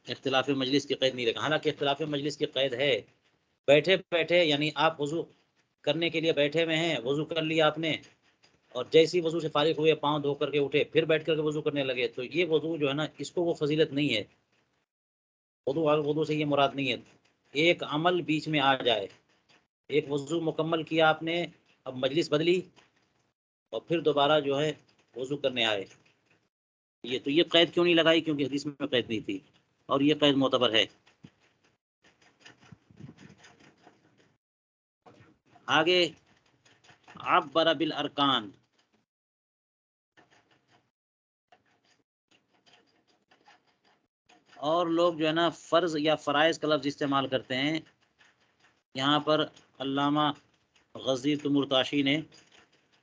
اختلاف مجلس کی قید نہیں رکھا، حالانکہ اختلاف مجلس کی قید ہے، بیٹھے بیٹھے، یعنی آپ وضو کرنے کے لیے بیٹھے ہوئے ہیں، وضو کر لیا آپ نے، اور جیسی وضو سے فارغ ہوئے پاؤں دھو کر کے اٹھے پھر بیٹھ کر کے وضو کرنے لگے، تو یہ وضو جو ہے نا اس کو وہ فضیلت نہیں ہے، وضو سے یہ مراد نہیں ہے، ایک عمل بیچ میں آ جائے، ایک وضو مکمل کیا آپ نے، اب مجلس بدلی اور پھر دوبارہ جو ہے وضو کرنے آئے، یہ قید کیوں نہیں لگائی؟ کیونکہ حدیث میں قید نہیں تھی، اور یہ قید معتبر ہے۔ آگے عبر بالارکان، اور لوگ جو ہے نا فرض یا فرائض کا لفظ استعمال کرتے ہیں، یہاں پر علامہ غزی تمرتاشی نے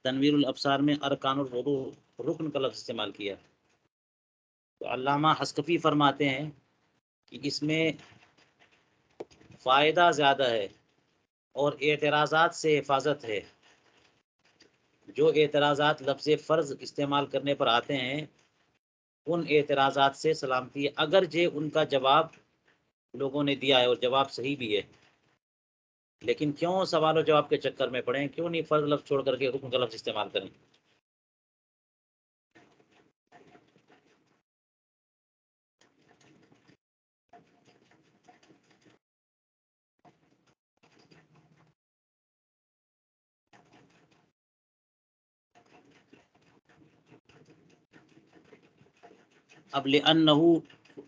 تنویر الابصار میں ارکان الوضو رکن کا لفظ استعمال کیا، تو علامہ حسکفی فرماتے ہیں کہ اس میں فائدہ زیادہ ہے اور اعتراضات سے حفاظت ہے، جو اعتراضات لفظ فرض استعمال کرنے پر آتے ہیں ان اعتراضات سے سلامتی ہے، اگرچہ ان کا جواب لوگوں نے دیا ہے اور جواب صحیح بھی ہے، لیکن کیوں سوال و جواب کے چکر میں پڑیں، کیوں نہیں فرض لفظ چھوڑ کر کے رکن کا لفظ استعمال کریں۔ اب لأنہ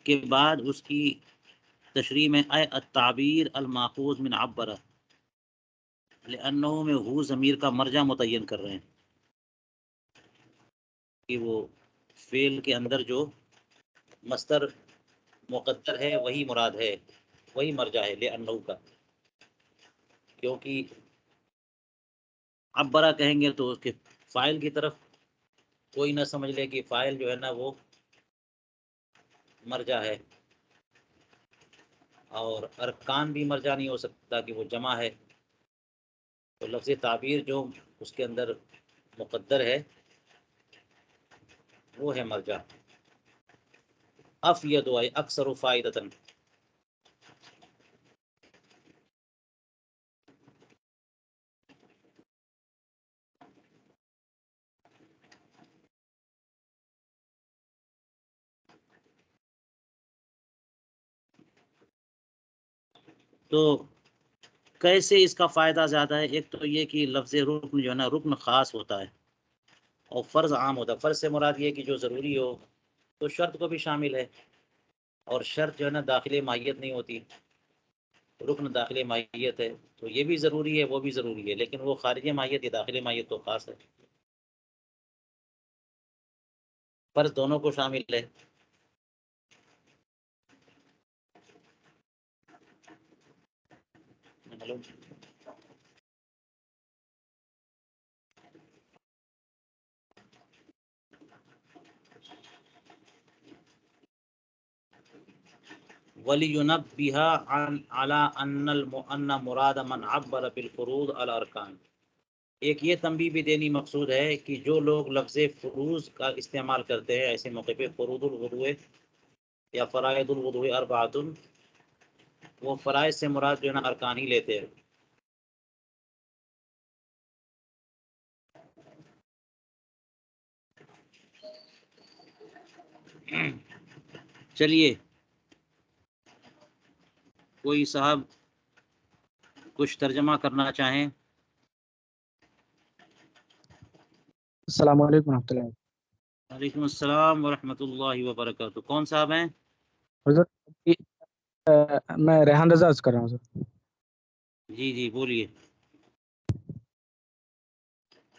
کے بعد اس کی تشریح میں اے التعبیر الماخوذ من عبر، لأنہ میں ہو ضمیر کا مرجع متعین کر رہے ہیں کہ وہ فعل کے اندر جو مصدر مقدر ہے وہی مراد ہے، وہی مرجع ہے لأنہو کا، کیونکہ عبرہ کہیں گے تو اس کے فاعل کی طرف کوئی نہ سمجھ لے کہ فاعل جو ہے نا وہ مرجع ہے، اور ارکان بھی مرجع نہیں ہو سکتا کہ وہ جمع ہے، تو لفظ تعبیر جو اس کے اندر مقدر ہے وہ ہے مرجع۔ افید و اکثر فائدتاً، تو کیسے اس کا فائدہ زیادہ ہے؟ ایک تو یہ کہ لفظ رکن جو ہے نا رکن خاص ہوتا ہے اور فرض عام ہوتا ہے۔ فرض سے مراد یہ کہ جو ضروری ہو، تو شرط کو بھی شامل ہے، اور شرط جو ہے نا داخل ماہیت نہیں ہوتی، رکن داخل ماہیت ہے، تو یہ بھی ضروری ہے وہ بھی ضروری ہے، لیکن وہ خارج ماہیت یا داخل ماہیت تو خاص ہے، فرض دونوں کو شامل ہے۔ ہلو، وَلِيُنَبِّهَ عَلَىٰ أَنَّ مُرَادَ مَنْ عَبَّرَ بِالْفُرُوضِ الْأَرْكَانِ، ایک یہ تنبیہ بھی دینی مقصود ہے کہ جو لوگ لفظ فروض کا استعمال کرتے ہیں ایسے موقع پہ، فروض الوضوء یا فرائض الوضوء اربعۃ، وہ فرائض سے مراد جو ہے نا ارکان ہی لیتے ہیں۔ چلیے کوئی صاحب کچھ ترجمہ کرنا چاہیں؟ السلام علیکم ورحمۃ اللہ۔ وعلیکم السلام ورحمۃ اللہ وبرکاتہ۔ کون صاحب ہیں؟ حضرت میں ریحان رضا عرض کر رہا ہوں سر۔ جی جی بولیے۔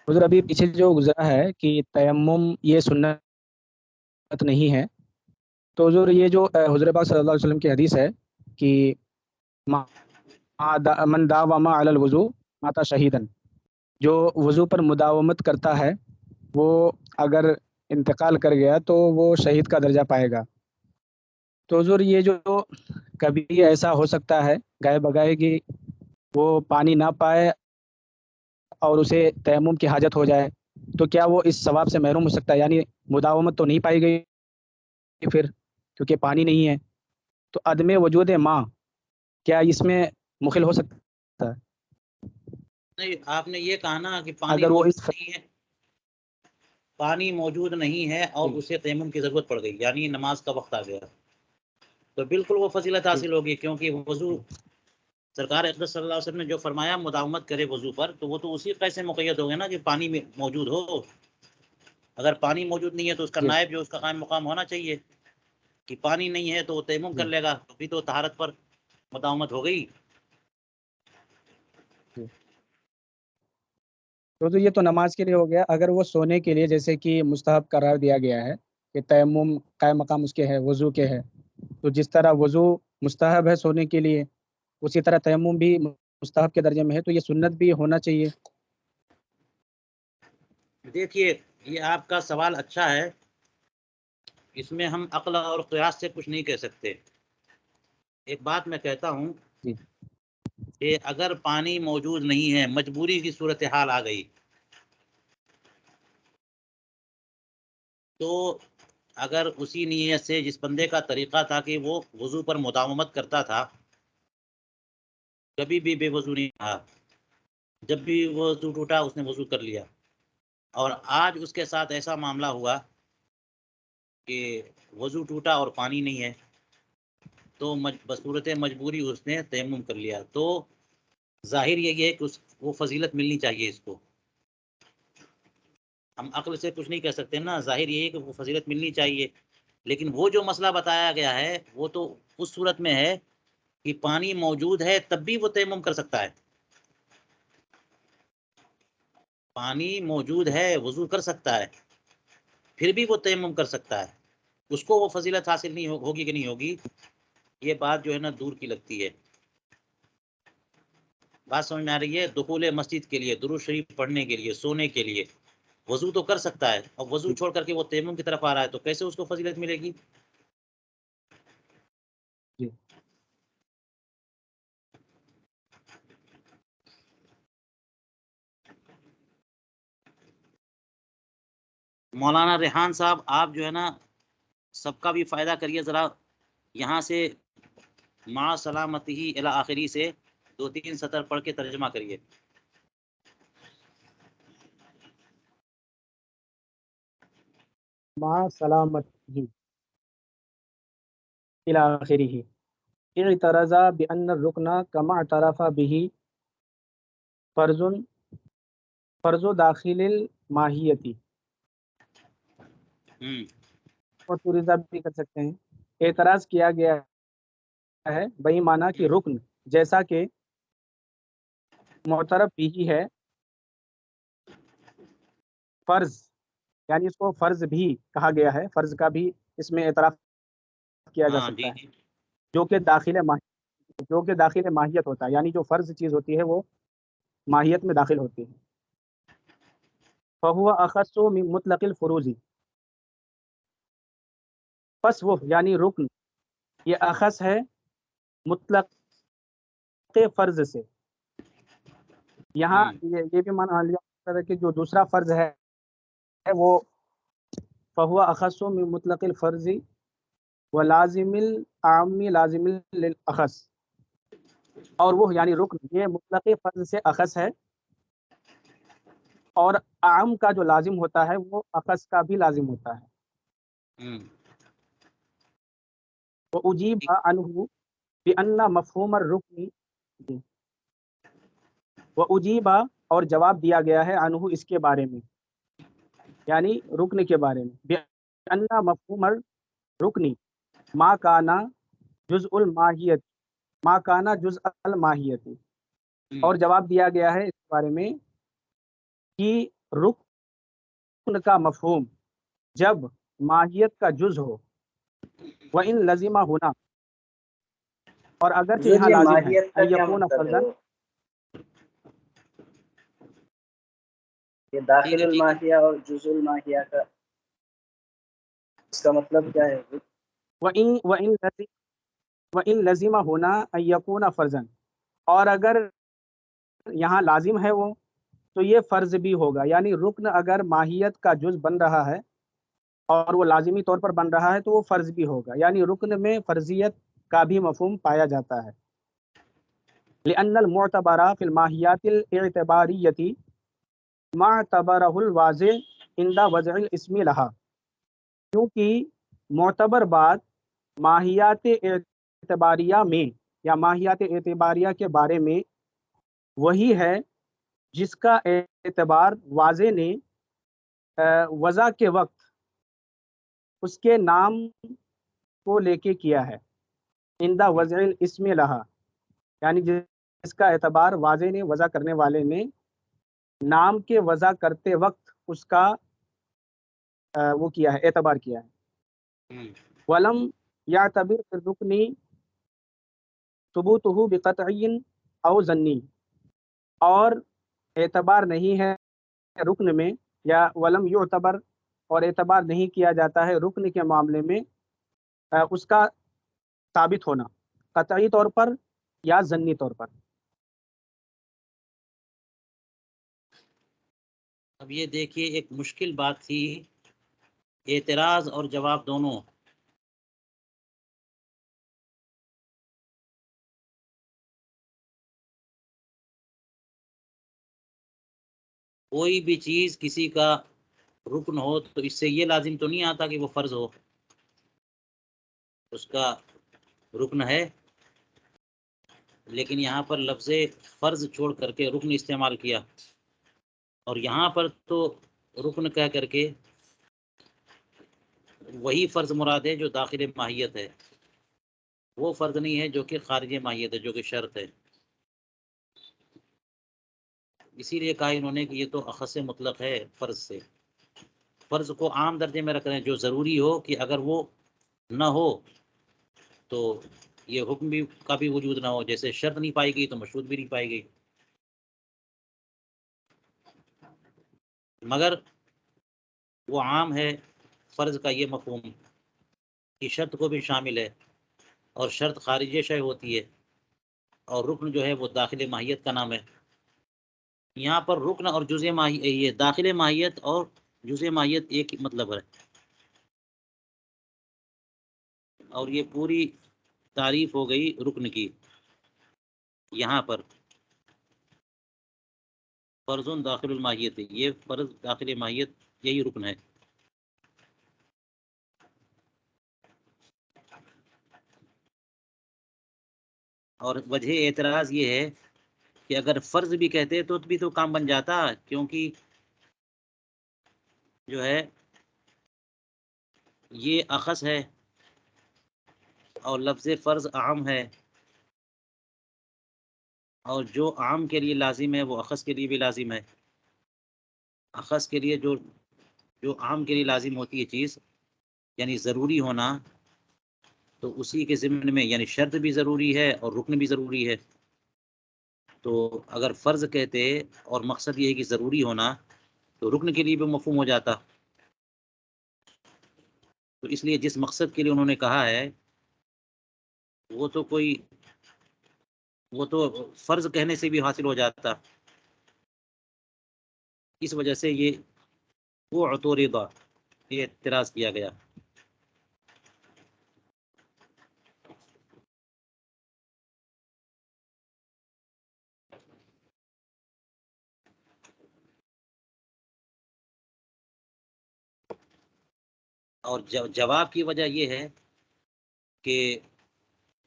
حضور ابھی پیچھے جو گزرا ہے کہ تیمم یہ سنت نہیں ہے، تو حضور یہ جو حضور پاک صلی اللہ علیہ وسلم کی حدیث ہے کہ من داوم علی الوضو مات شہیدن، جو وضو پر مداومت کرتا ہے وہ اگر انتقال کر گیا تو وہ شہید کا درجہ پائے گا۔ تو حضور یہ جو کبھی ایسا ہو سکتا ہے گائے بگائے کہ وہ پانی نہ پائے اور اسے تیمم کی حاجت ہو جائے، تو کیا وہ اس ثواب سے محروم ہو سکتا ہے؟ یعنی مداومت تو نہیں پائی گئی پھر کیونکہ پانی نہیں ہے، تو عدم وجود ماں کیا اس میں مخل ہو سکتا ہے؟ نہیں، آپ نے یہ کہا نا کہ پانی اگر وہ موجود اس نہیں ہے، پانی موجود نہیں ہے اور جی اسے تیمم کی ضرورت پڑ گئی، یعنی نماز کا وقت آ گیا، تو بالکل وہ فضیلت حاصل ہوگی، کیونکہ وضو سرکار اقدس صلی اللہ علیہ وسلم نے جو فرمایا مداومت کرے وضو پر، تو وہ تو اسی قید سے مقید ہو گیا نا کہ پانی میں موجود ہو۔ اگر پانی موجود نہیں ہے تو اس کا جی نائب جو اس کا قائم مقام ہونا چاہیے کہ پانی نہیں ہے تو وہ تیمم کر جی لے گا، ابھی تو طہارت پر مداومت ہو گئی۔ جی تو یہ تو نماز کے لیے ہو گیا۔ اگر وہ سونے کے لیے جیسے کہ مستحب قرار دیا گیا ہے کہ تیمم قائم مقام اس کے ہے، وضو کے ہے، تو جس طرح وضو مستحب ہے سونے کے لیے، اسی طرح تیمم بھی مستحب کے درجے میں ہے، تو یہ سنت بھی ہونا چاہیے۔ دیکھیے یہ آپ کا سوال اچھا ہے، اس میں ہم عقل اور قیاس سے کچھ نہیں کہہ سکتے۔ ایک بات میں کہتا ہوں جی کہ اگر پانی موجود نہیں ہے، مجبوری کی صورتحال آ گئی، تو اگر اسی نیت سے جس بندے کا طریقہ تھا کہ وہ وضو پر مداومت کرتا تھا، کبھی بھی بے وضو نہیں رہا، جب بھی وضو ٹوٹا اس نے وضو کر لیا، اور آج اس کے ساتھ ایسا معاملہ ہوا کہ وضو ٹوٹا اور پانی نہیں ہے، تو بصورت مجبوری اس نے تیمم کر لیا، تو ظاہر یہی ہے کہ وہ فضیلت ملنی چاہیے اس کو۔ ہم عقل سے کچھ نہیں کہہ سکتے نا، ظاہر یہی ہے کہ وہ فضیلت ملنی چاہیے، لیکن وہ جو مسئلہ بتایا گیا ہے وہ تو اس صورت میں ہے کہ پانی موجود ہے تب بھی وہ تیمم کر سکتا ہے، پانی موجود ہے وضو کر سکتا ہے، پھر بھی وہ تیمم کر سکتا ہے۔ اس کو وہ فضیلت حاصل نہیں ہوگی کہ نہیں ہوگی، یہ بات جو ہے نا دور کی لگتی ہے۔ بات سمجھ میں آ رہی ہے؟ دخول مسجد کے لیے، درود شریف پڑھنے کے لیے، سونے کے لیے وضو تو کر سکتا ہے، اور وضو چھوڑ کر کے وہ تیمم کی طرف آ رہا ہے، تو کیسے اس کو فضیلت ملے گی؟ جی مولانا ریحان صاحب، آپ جو ہے نا سب کا بھی فائدہ کریے ذرا، یہاں سے مع سلامتی الی آخری سے 2-3 سطر پڑھ کے ترجمہ کریے۔ مع سلامته الى آخره اعترض بأن الركن كما اعترف به فرض داخل الماہیتی، اور تورزہ بھی کر سکتے ہیں۔ اعتراض کیا گیا ہے وہی معنی کہ رکن جیسا کہ معترف بھی ہے، فرض یعنی اس کو فرض بھی کہا گیا ہے، فرض کا بھی اس میں اعتراف کیا جا سکتا ہے، جو کہ داخل ماہیت ہوتا ہے، یعنی جو فرض چیز ہوتی ہے وہ ماہیت میں داخل ہوتی ہے۔ فہو اخص من مطلق الفروض، پس وہ یعنی رکن یہ اخص ہے مطلق فرض سے۔ یہاں یہ بھی مانا لیا جاتا ہے کہ جو دوسرا فرض ہے وہ فہو اخص من مطلق الفرض و لازم العام لازم للاخص، اور وہ یعنی رکن یہ مطلق فرض سے اخص ہے، اور عام کا جو لازم ہوتا ہے وہ اخص کا بھی لازم ہوتا ہے۔ وأجیب عنہ بأن مفہوم الرکن، وأجیب اور جواب دیا گیا ہے عنہ اس کے بارے میں، یعنی رکن کے بارے میں، بأن مفہوم الرکن ما کانا جزء الماہیت، ما کانا جزء الماہیت، اور جواب دیا گیا ہے اس بارے میں کہ رکن کا مفہوم جب ماہیت کا جز ہو، وَإِن لَزِمَ ہونا، اور اگرچہ یہاں یہ لازم ہے ماہیت کا ان کیا یکون مطلب ہے؟ فرضاً، یہ داخل الماہیہ اور جزء الماہیہ کا اس کا مطلب کیا ہے؟ وَإِن لَزِمَ ہونا ان یکون فرضاً، اور اگر یہاں لازم ہے وہ تو یہ فرض بھی ہوگا، یعنی رکن اگر ماہیت کا جز بن رہا ہے اور وہ لازمی طور پر بن رہا ہے تو وہ فرض بھی ہوگا، یعنی رکن میں فرضیت کا بھی مفہوم پایا جاتا ہے۔ لأن المعتبر فی الماہیات الاعتباریتی ما اعتبرہ الواضح عند وضع الاسم لہا، کیونکہ معتبر بات ماہیات اعتباریہ میں یا ماہیات اعتباریہ کے بارے میں وہی ہے جس کا اعتبار واضح نے وضع کے وقت اس کے نام کو لے کے کیا ہے، عند وضع الاسم لہا، یعنی جس کا اعتبار واضح نے وضع کرنے والے نے نام کے وضع کرتے وقت اس کا وہ کیا ہے، اعتبار کیا ہے۔ ولم یعتبر فی الرکن ثبوتہ بقطعی او ظنی، اور اعتبار نہیں ہے رکن میں، یا ولم یعتبر اور اعتبار نہیں کیا جاتا ہے رکن کے معاملے میں اس کا ثابت ہونا قطعی طور پر یا ظنی طور پر۔ اب یہ دیکھیے ایک مشکل بات تھی، اعتراض اور جواب دونوں۔ کوئی بھی چیز کسی کا رکن ہو تو اس سے یہ لازم تو نہیں آتا کہ وہ فرض ہو، اس کا رکن ہے، لیکن یہاں پر لفظ فرض چھوڑ کر کے رکن استعمال کیا، اور یہاں پر تو رکن کہہ کر کے وہی فرض مراد ہے جو داخل ماہیت ہے، وہ فرض نہیں ہے جو کہ خارج ماہیت ہے، جو کہ شرط ہے۔ اسی لیے کہا انہوں نے کہ یہ تو اخص مطلق ہے فرض سے، فرض کو عام درجے میں رکھ رہے ہیں، جو ضروری ہو کہ اگر وہ نہ ہو تو یہ حکم بھی کا بھی وجود نہ ہو. جیسے شرط نہیں پائی گئی تو مشروط بھی نہیں پائی گئی. مگر وہ عام ہے فرض کا یہ مفہوم کہ شرط کو بھی شامل ہے، اور شرط خارج شے ہوتی ہے، اور رکن جو ہے وہ داخل ماہیت کا نام ہے. یہاں پر رکن اور جزء ماہیت، یہ داخل ماہیت اور جزء ماہیت ایک ہی مطلب ہے. اور یہ پوری تعریف ہو گئی رکن کی. یہاں پر فرض داخل الماہیت، یہ فرض داخل ماہیت یہی رکن ہے. اور وجہ اعتراض یہ ہے کہ اگر فرض بھی کہتے تو بھی تو کام بن جاتا، کیونکہ جو ہے یہ اخص ہے اور لفظ فرض عام ہے، اور جو عام کے لیے لازم ہے وہ اخص کے لیے بھی لازم ہے. اخص کے لیے جو عام کے لیے لازم ہوتی ہے چیز، یعنی ضروری ہونا، تو اسی کے ضمن میں یعنی شرط بھی ضروری ہے اور رکن بھی ضروری ہے. تو اگر فرض کہتے اور مقصد یہ ہے کہ ضروری ہونا، تو رکن کے لیے بھی مفہوم ہو جاتا. تو اس لیے جس مقصد کے لیے انہوں نے کہا ہے وہ تو فرض کہنے سے بھی حاصل ہو جاتا. اس وجہ سے وہ اعترض، یہ اعتراض کیا گیا. اور جواب کی وجہ یہ ہے کہ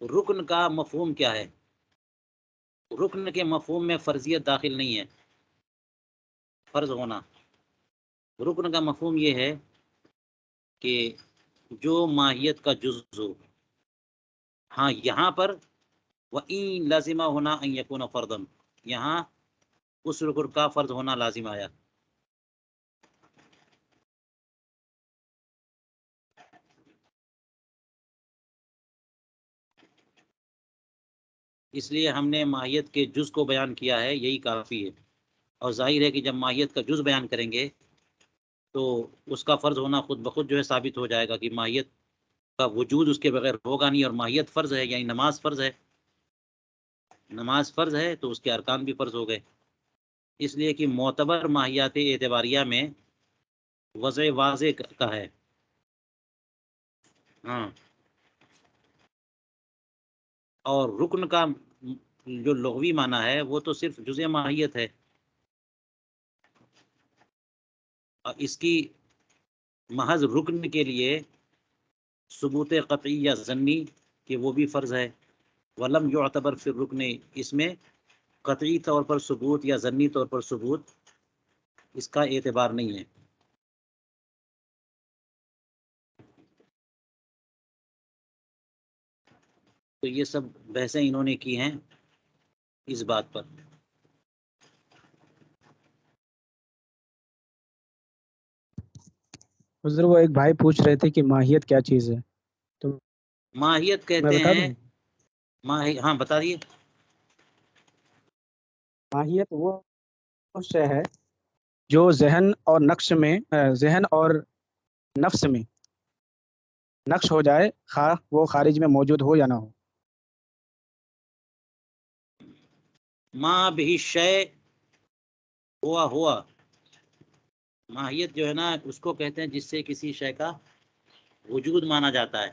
رکن کا مفہوم کیا ہے. رکن کے مفہوم میں فرضیت داخل نہیں ہے، فرض ہونا. رکن کا مفہوم یہ ہے کہ جو ماہیت کا جز ہو. ہاں یہاں پر وَإِن لازمہ ہونا ان یکون فردن، یہاں اس رکن کا فرض ہونا لازم آیا. اس لیے ہم نے ماہیت کے جز کو بیان کیا ہے، یہی کافی ہے. اور ظاہر ہے کہ جب ماہیت کا جز بیان کریں گے تو اس کا فرض ہونا خود بخود جو ہے ثابت ہو جائے گا کہ ماہیت کا وجود اس کے بغیر ہوگا نہیں. اور ماہیت فرض ہے، یعنی نماز فرض ہے. نماز فرض ہے تو اس کے ارکان بھی فرض ہو گئے. اس لیے کہ معتبر ماہیات اعتباریہ میں وضع واضح کا ہے. ہاں، اور رکن کا جو لغوی معنی ہے وہ تو صرف جزء ماہیت ہے. اور اس کی محض رکن کے لیے ثبوت قطعی یا ظنی کہ وہ بھی فرض ہے. ولم یعتبر فی الرکن، اس میں قطعی طور پر ثبوت یا ظنی طور پر ثبوت اس کا اعتبار نہیں ہے. تو یہ سب بحثیں انہوں نے کی ہیں اس بات پر. حضور وہ ایک بھائی پوچھ رہے تھے کہ ماہیت کیا چیز ہے، تو ماہیت میں کہتے بتا ہیں دوں. ہاں بتا دیے. ماہیت وہ شے ہے جو ذہن اور نفس میں نقش ہو جائے، خواہ وہ خارج میں موجود ہو یا نہ ہو. ما بھی شے ہوا ماہیت جو ہے نا اس کو کہتے ہیں جس سے کسی شے کا وجود مانا جاتا ہے.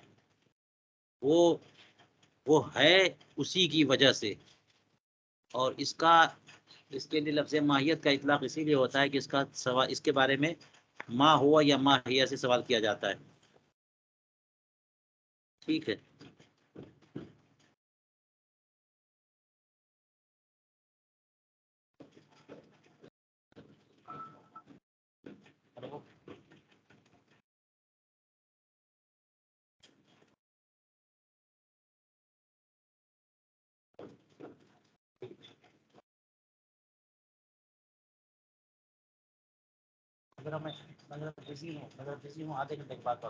وہ ہے اسی کی وجہ سے. اور اس کے لیے لفظ ماہیت کا اطلاق اسی لیے ہوتا ہے کہ اس کا سوال، اس کے بارے میں ما ہوا یا ما ہیا سے سوال کیا جاتا ہے. ٹھیک ہے. اگر میں بزی ہوں آدھے گھنٹے کے بعد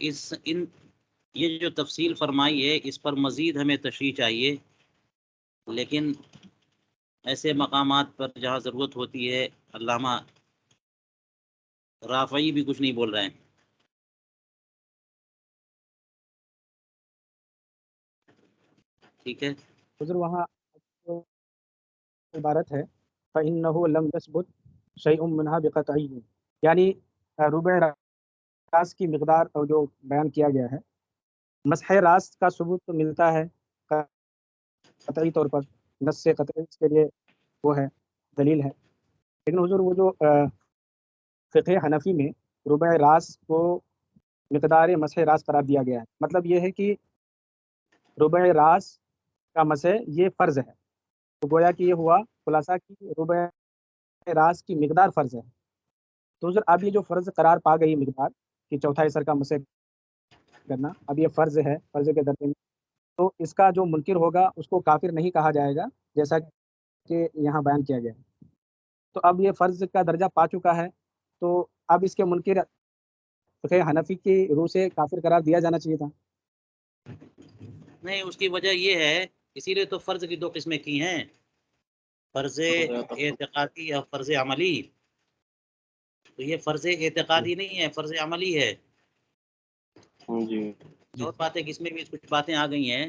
یہ جو تفصیل فرمائی ہے اس پر مزید ہمیں تشریح چاہیے، لیکن ایسے مقامات پر جہاں ضرورت ہوتی ہے علامہ رافعی بھی کچھ نہیں بول رہے ہیں. ٹھیک ہے، حضور وہاں عبارت ہے فَإِنَّهُ لَمْ يَثْبُتْ شَيْءٌ مِنْهَا بِقَطْعِهٍ، یعنی ربع راس کی مقدار اور جو بیان کیا گیا ہے، مسح راس کا ثبوت تو ملتا ہے قطعی طور پر، نص قطعی اس کے لیے وہ ہے، دلیل ہے، لیکن حضور وہ جو فقہ حنفی میں ربع راس کو مقدار مسح راس قرار دیا گیا ہے، مطلب یہ ہے کہ ربع راس کا مسح یہ فرض ہے، تو گویا کہ یہ ہوا خلاصہ کہ ربع راس کی مقدار فرض ہے. تو حضور اب یہ جو فرض قرار پا گئی مقدار کہ چوتھائی سر کا مسح کرنا، اب یہ فرض ہے، فرض کے درجے میں، تو اس کا جو منکر ہوگا اس کو کافر نہیں کہا جائے گا جیسا کہ یہاں بیان کیا گیا. تو اب یہ فرض کا درجہ پا چکا ہے، تو اب اس کے منکر فقہ حنفی کی روح سے کافر قرار دیا جانا چاہیے تھا. نہیں، اس کی وجہ یہ ہے، اسی لیے تو فرض کی دو قسمیں کی ہیں، فرض اعتقادی اور فرض عملی. تو یہ فرض اعتقادی نہیں ہے، فرض عملی ہے. جی اور باتیں اس میں بھی کچھ باتیں آ گئی ہیں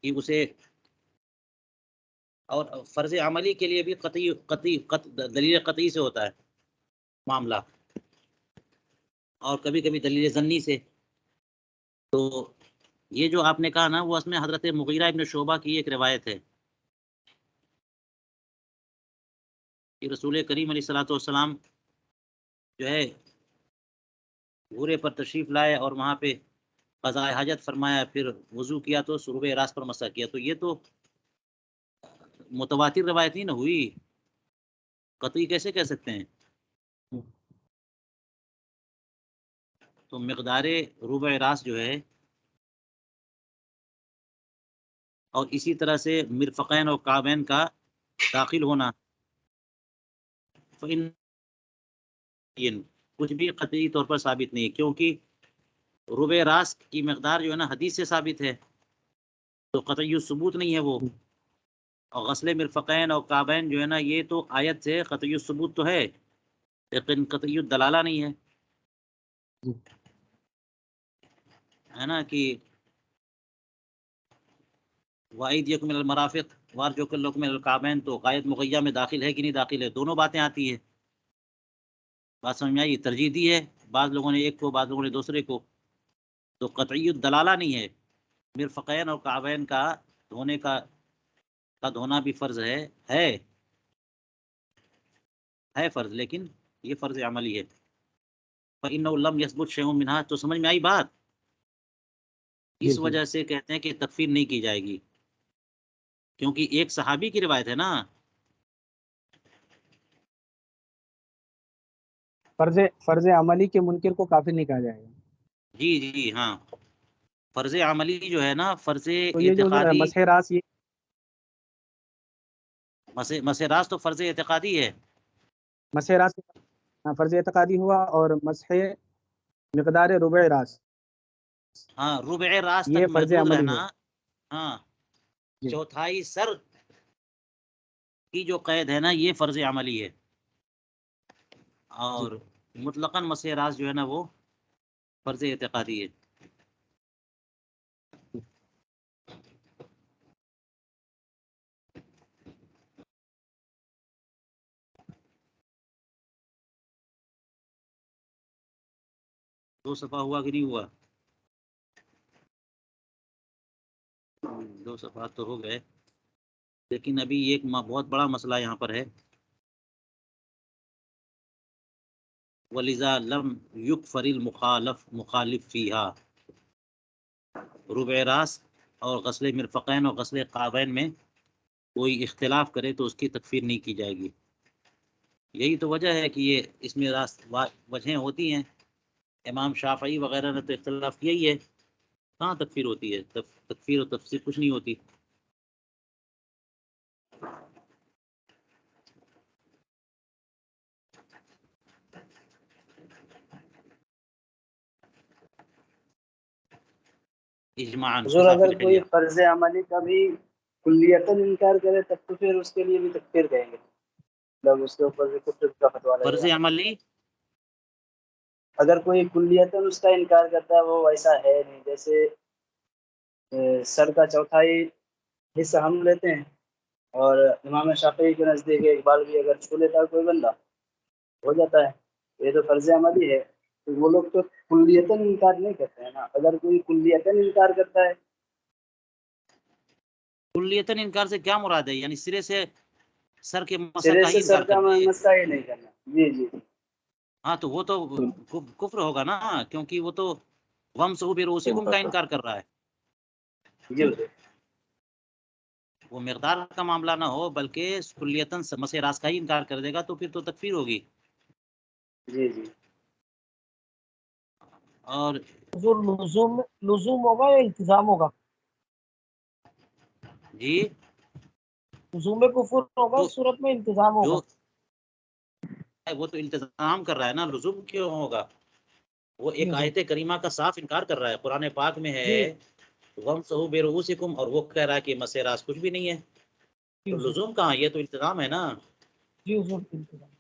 کہ اسے، اور فرض عملی کے لیے بھی دلیل قطعی سے ہوتا ہے معاملہ، اور کبھی کبھی دلیل ظنی سے. تو یہ جو آپ نے کہا نا، وہ اس میں حضرت مغیرہ ابن شعبہ کی ایک روایت ہے کہ رسول کریم علیہ الصلوۃ والسلام جو ہے گھوڑے پر تشریف لائے اور وہاں پہ قضاء حاجت فرمایا، پھر وضو کیا تو ربع راس پر مسح کیا. تو یہ تو متواتر روایت نہیں نہ ہوئی، قطعی کیسے کہہ سکتے ہیں؟ تو مقدار ربع راس جو ہے، اور اسی طرح سے مرفقین اور کعبین کا داخل ہونا، کچھ بھی قطعی طور پر ثابت نہیں، کیونکہ ربع راس کی مقدار جو ہے نا حدیث سے ثابت ہے، تو قطعی ثبوت نہیں ہے وہ. اور غسل مرفقین اور کعبین جو ہے نا، یہ تو آیت سے قطعی ثبوت تو ہے، لیکن قطعی دلالہ نہیں ہے نا، کہ وَأَيْدِيَكُمْ إِلَى الْمَرَافِقِ وَأَرْجُلَكُمْ إِلَى الْكَعْبَيْنِ، تو قائد مغیہ میں داخل ہے کہ نہیں داخل ہے، دونوں باتیں آتی ہے. بات سمجھ میں آئی؟ ترجیح دی ہے بعض لوگوں نے ایک کو، بعض لوگوں نے دوسرے کو، تو قطعی دلالہ نہیں ہے. مرفقین اور کعبین کا دھونے کا دھونا بھی فرض ہے فرض، لیکن یہ فرض عملی ہے. فَإِنَّهُ لَمْ يَثْبُتْ شَيْءٌ مِنْهَا، تو سمجھ میں آئی بات؟ اس وجہ سے کہتے ہیں کہ تکفیر نہیں کی جائے گی، کیونکہ ایک صحابی کی روایت ہے نا. فرض عملی کے منکر کو کافر نہیں کہا جائے گا. جی ہاں، فرض عملی جو ہے نا، فرض تو یہ جو اعتقادی، مسح راس، یہ مسح راس تو فرض اعتقادی ہے. مسح راس فرض اعتقادی ہوا، اور مسح مقدار ربع راس ہاں، ربع راس یہ تک فرض محدود عملی رہنا. ہوا. ہاں، جی. چوتھائی سر کی جو قید ہے نا، یہ فرض عملی ہے. اور مطلقاً مسح راس جو ہے نا، وہ فرض اعتقادی ہے. دو صفحہ ہوا کہ نہیں ہوا؟ دو صفحات تو ہو گئے، لیکن ابھی ایک بہت بڑا مسئلہ یہاں پر ہے. وَلِذَا لَمْ يُكْفَرِ مخالف فِيهَا، ربع راس اور غسل مرفقین اور غسل قعبین میں کوئی اختلاف کرے تو اس کی تکفیر نہیں کی جائے گی. یہی تو وجہ ہے کہ یہ اس میں وجہیں ہوتی ہیں. امام شافعی وغیرہ نے تو اختلاف کیا ہی ہے، کہاں تکفیر ہوتی ہے؟ تکفیر و تفسیر کچھ نہیں ہوتی. اجماعاً حضور خلاف اگر کوئی العلیہ. فرض عملی کا بھی کلیتاً انکار کرے تب تو پھر اس کے لیے بھی تکفیر کہیں گے، مطلب اس کے اوپر بھی کفر کا فتویٰ لگے فرض گا. عملی اگر کوئی کلیتاً اس کا انکار کرتا ہے وہ ایسا ہے نہیں، جیسے سر کا چوتھائی حصہ ہم لیتے ہیں، اور امام شافعی کے نزدیک ایک بال بھی اگر چھو لیتا ہے کوئی بندہ ہو جاتا ہے. یہ تو فرض عملی ہے، تو وہ لوگ تو کلیتاً انکار نہیں کرتے ہیں نا. اگر کوئی کلیتاً انکار کرتا ہے کلیتاً انکار سے کیا مراد ہے؟ یعنی سرے سے سر کے مسح سرے کا سے ہی سر انکار کا کر دے. مسئلہ ہی نہیں کرنا. جی جی ہاں تو وہ تو کفر ہوگا نا، کیونکہ وہ تو وَامْسَحُوا بِرُؤُوسِکُم کا انکار کر رہا ہے. جی وہ مقدار کا معاملہ نہ ہو بلکہ کلیتاً مسح راس کا ہی انکار کر دے گا تو پھر تو تکفیر ہوگی. جی جی. اور حضور لزوم ہوگا یا التزام ہوگا؟ جی لزوم کفر ہوگا تو اس صورت میں التزام جو ہوگا؟ وہ تو التزام کر رہا ہے نا، لزوم کیوں ہوگا؟ وہ جی ایک حضور. آیت کریمہ کا صاف انکار کر رہا ہے. قرآن پاک میں ہے جی وَامْسَحُوا بِرُؤُوسِکُم، اور وہ کہہ رہا ہے کہ مسح راس کچھ بھی نہیں ہے. جی تو حضور. لزوم کہاں، یہ تو التزام ہے نا. جی حضور التزام.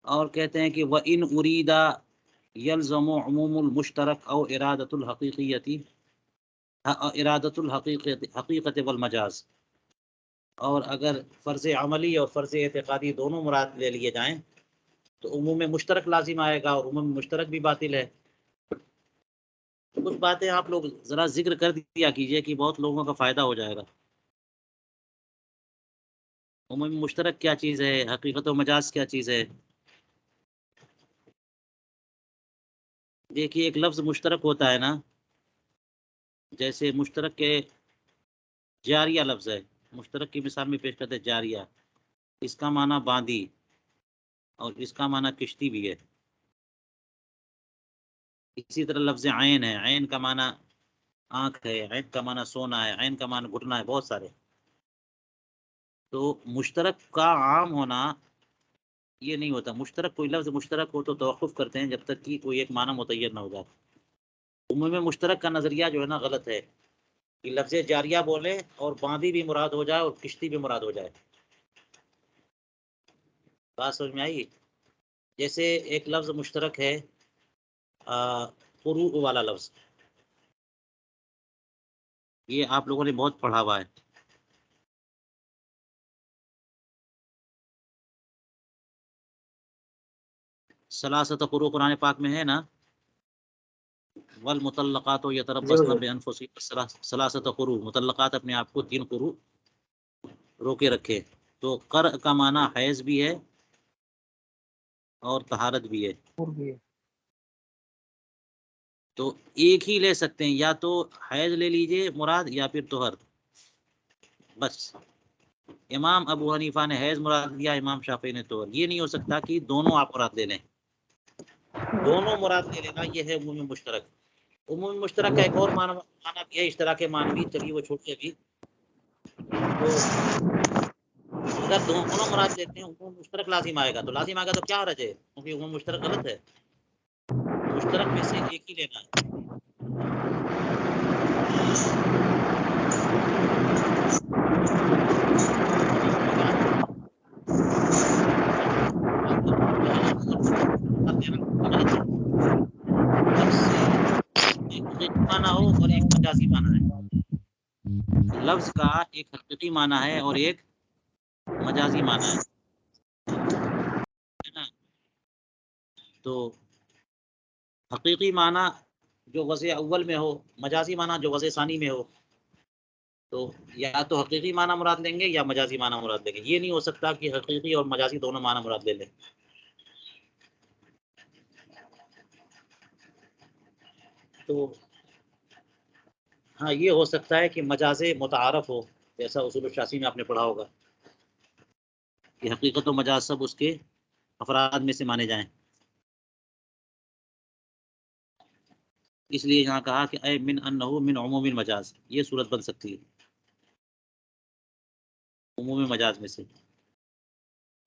اور کہتے ہیں کہ وَإِنْ أُرِيدَ يَلْزَمُ عُمُومُ الْمُشْتَرَكِ أَوْ إِرَادَةُ الْحَقِيقَةِ وَالْمَجَاز. اور اگر فرض عملی اور فرض اعتقادی دونوں مراد لے لیے جائیں تو عموم مشترک لازم آئے گا، اور عموم مشترک بھی باطل ہے. کچھ باتیں آپ لوگ ذرا ذکر کر دیا کیجئے کہ بہت لوگوں کا فائدہ ہو جائے گا. عموم مشترک کیا چیز ہے؟ حقیقت و مجاز کیا چیز ہے؟ دیکھیے ایک لفظ مشترک ہوتا ہے نا، جیسے مشترک کے جاریہ لفظ ہے، مشترک کی مثال میں پیش کرتے ہیں جاریہ. اس کا معنی باندی اور اس کا معنی کشتی بھی ہے. اسی طرح لفظ عین ہے، عین کا معنی آنکھ ہے، عین کا معنی سونا ہے، عین کا معنی گھٹنا ہے، بہت سارے. تو مشترک کا عام ہونا یہ نہیں ہوتا. مشترک کوئی لفظ مشترک ہو تو توقف کرتے ہیں جب تک کہ کوئی ایک معنی متعین نہ ہو جائے. عموم مشترک کا نظریہ جو ہے نا غلط ہے کہ لفظ جاریہ بولے اور باندی بھی مراد ہو جائے اور کشتی بھی مراد ہو جائے. بات سمجھ میں آئی؟ جیسے ایک لفظ مشترک ہے قروء والا لفظ، یہ آپ لوگوں نے بہت پڑھا ہوا ہے. ثلاثۃ قروء قرآن پاک میں ہے نا، والمطلقات یتربصن بانفسهن ثلاثۃ قروء. مطلقات اپنے آپ کو 3 قروء روکے رکھے. تو قرء کا معنی حیض بھی ہے اور طہارت بھی ہے. اور بھی ہے. تو ایک ہی لے سکتے ہیں، یا تو حیض لے لیجئے مراد یا پھر طہر. بس امام ابو حنیفہ نے حیض مراد لیا، امام شافعی نے طہر. یہ نہیں ہو سکتا کہ دونوں آپ مراد لے لیں. دونوں مراد لے لینا یہ ہے عمومی مشترک. عمومی مشترک کا ایک اور معنی بھی ہے اشتراک معنوی. چلیے وہ چھوٹے ابھی. تو اگر دونوں مراد لیتے ہیں عموم مشترک لازم آئے گا، تو لازم آئے گا تو کیا حرج ہے؟ کیونکہ عموم مشترک غلط ہے. مشترک میں سے ایک ہی لینا ہے. لفظ سے ایک حقیقی معنی ہو اور ایک مجازی معنی ہے. لفظ کا ایک حقیقی معنی ہے اور ایک مجازی معنی ہے نا. تو حقیقی معنی جو وضع اول میں ہو، مجازی معنی جو وضع ثانی میں ہو. تو یا تو حقیقی معنی مراد لیں گے یا مجازی معنی مراد لیں گے. یہ نہیں ہو سکتا کہ حقیقی اور مجازی دونوں معنی مراد لے لیں. تو ہاں یہ ہو سکتا ہے کہ مجاز متعارف ہو، جیسا اصول الشاسی میں آپ نے پڑھا ہوگا کہ حقیقت و مجاز سب اس کے افراد میں سے مانے جائیں. اس لیے یہاں کہا کہ اے من انہو من عموم المجاز، یہ صورت بن سکتی ہے عموم مجاز میں سے۔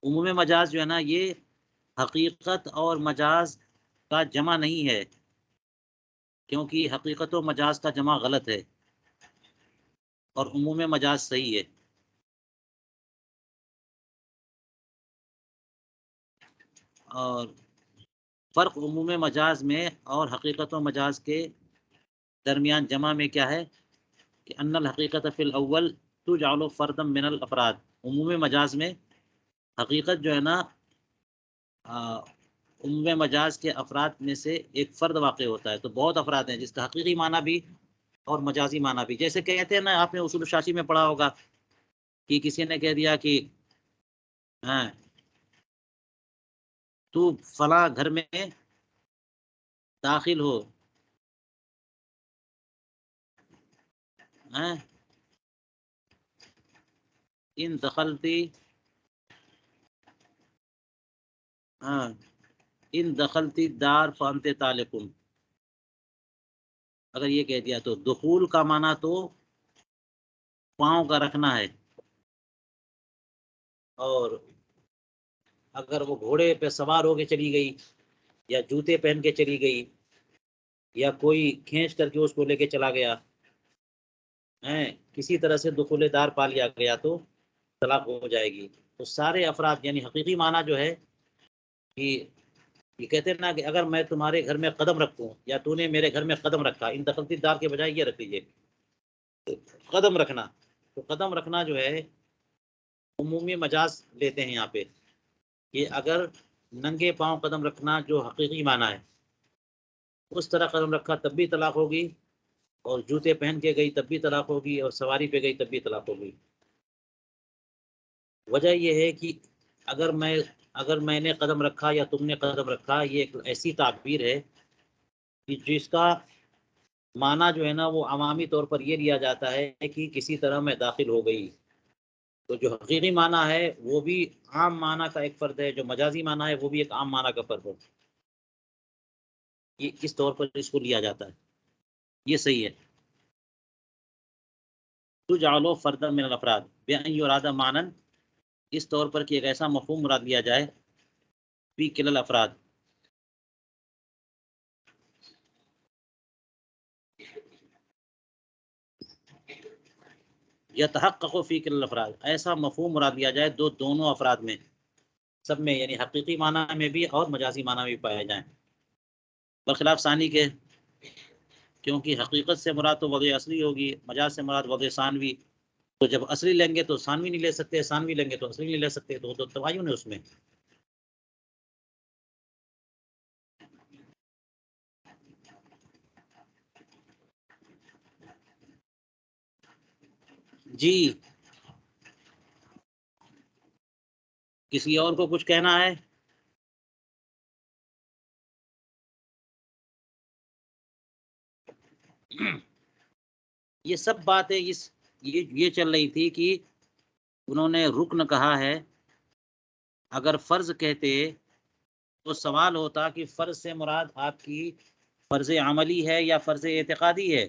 عموم مجاز جو ہے نا یہ حقیقت اور مجاز کا جمع نہیں ہے، کیونکہ حقیقت و مجاز کا جمع غلط ہے اور عموم مجاز صحیح ہے۔ اور فرق عموم مجاز میں اور حقیقت و مجاز کے درمیان جمع میں کیا ہے کہ ان الحقیقت فی الاول تجعل فردا من الافراد، عموم مجاز میں حقیقت جو ہے نا عموم مجاز کے افراد میں سے ایک فرد واقع ہوتا ہے، تو بہت افراد ہیں جس کا حقیقی معنی بھی اور مجازی معنی بھی، جیسے کہتے ہیں نا آپ نے اصول الشاشی میں پڑھا ہوگا کہ کسی نے کہہ دیا کہ ہاں تو فلاں گھر میں داخل ہو، ان دخلتی ان دخلتی دار فانت طالقن، اگر یہ کہہ دیا تو دخول کا معنی تو پاؤں کا رکھنا ہے، اور اگر وہ گھوڑے پہ سوار ہو کے چلی گئی یا جوتے پہن کے چلی گئی یا کوئی کھینچ کر کے اس کو لے کے چلا گیا، کسی طرح سے دخول دار پا لیا گیا تو طلاق ہو جائے گی۔ تو سارے افراد یعنی حقیقی معنی جو ہے کہ یہ کہتے ہیں نا کہ اگر میں تمہارے گھر میں قدم رکھوں یا تو نے میرے گھر میں قدم رکھا، ان دخلتی دار کے بجائے یہ رکھ لیجیے قدم رکھنا، تو قدم رکھنا جو ہے عمومی مجاز لیتے ہیں یہاں پہ کہ اگر ننگے پاؤں قدم رکھنا جو حقیقی معنی ہے اس طرح قدم رکھا تب بھی طلاق ہوگی، اور جوتے پہن کے گئی تب بھی طلاق ہوگی، اور سواری پہ گئی تب بھی طلاق ہوگی۔ وجہ یہ ہے کہ اگر میں نے قدم رکھا یا تم نے قدم رکھا، یہ ایک ایسی تعبیر ہے کہ جس کا معنی جو ہے نا وہ عوامی طور پر یہ لیا جاتا ہے کہ کسی طرح میں داخل ہو گئی، تو جو حقیقی معنی ہے وہ بھی عام معنی کا ایک فرد ہے، جو مجازی معنی ہے وہ بھی ایک عام معنی کا فرد ہے، یہ اس طور پر اس کو لیا جاتا ہے، یہ صحیح ہے۔ تجعل فردا من الافراد بأن يراد معنی، اس طور پر کہ ایک ایسا مفہوم مراد لیا جائے فی کل الافراد، یتحقق فی کل الافراد، ایسا مفہوم مراد لیا جائے دونوں افراد میں سب میں، یعنی حقیقی معنی میں بھی اور مجازی معنی میں بھی پائے جائیں، برخلاف ثانی کے، کیونکہ حقیقت سے مراد تو وضع اصلی ہوگی، مجاز سے مراد وضع ثانوی، تو جب اصلی لیں گے تو ثانوی نہیں لے سکتے، ثانوی لیں گے تو اصلی نہیں لے سکتے، تو تباین ہے اس میں۔ جی کسی اور کو کچھ کہنا ہے؟ یہ سب باتیں یہ چل رہی تھی کہ انہوں نے رکن کہا ہے، اگر فرض کہتے تو سوال ہوتا کہ فرض سے مراد آپ کی فرض عملی ہے یا فرض اعتقادی ہے،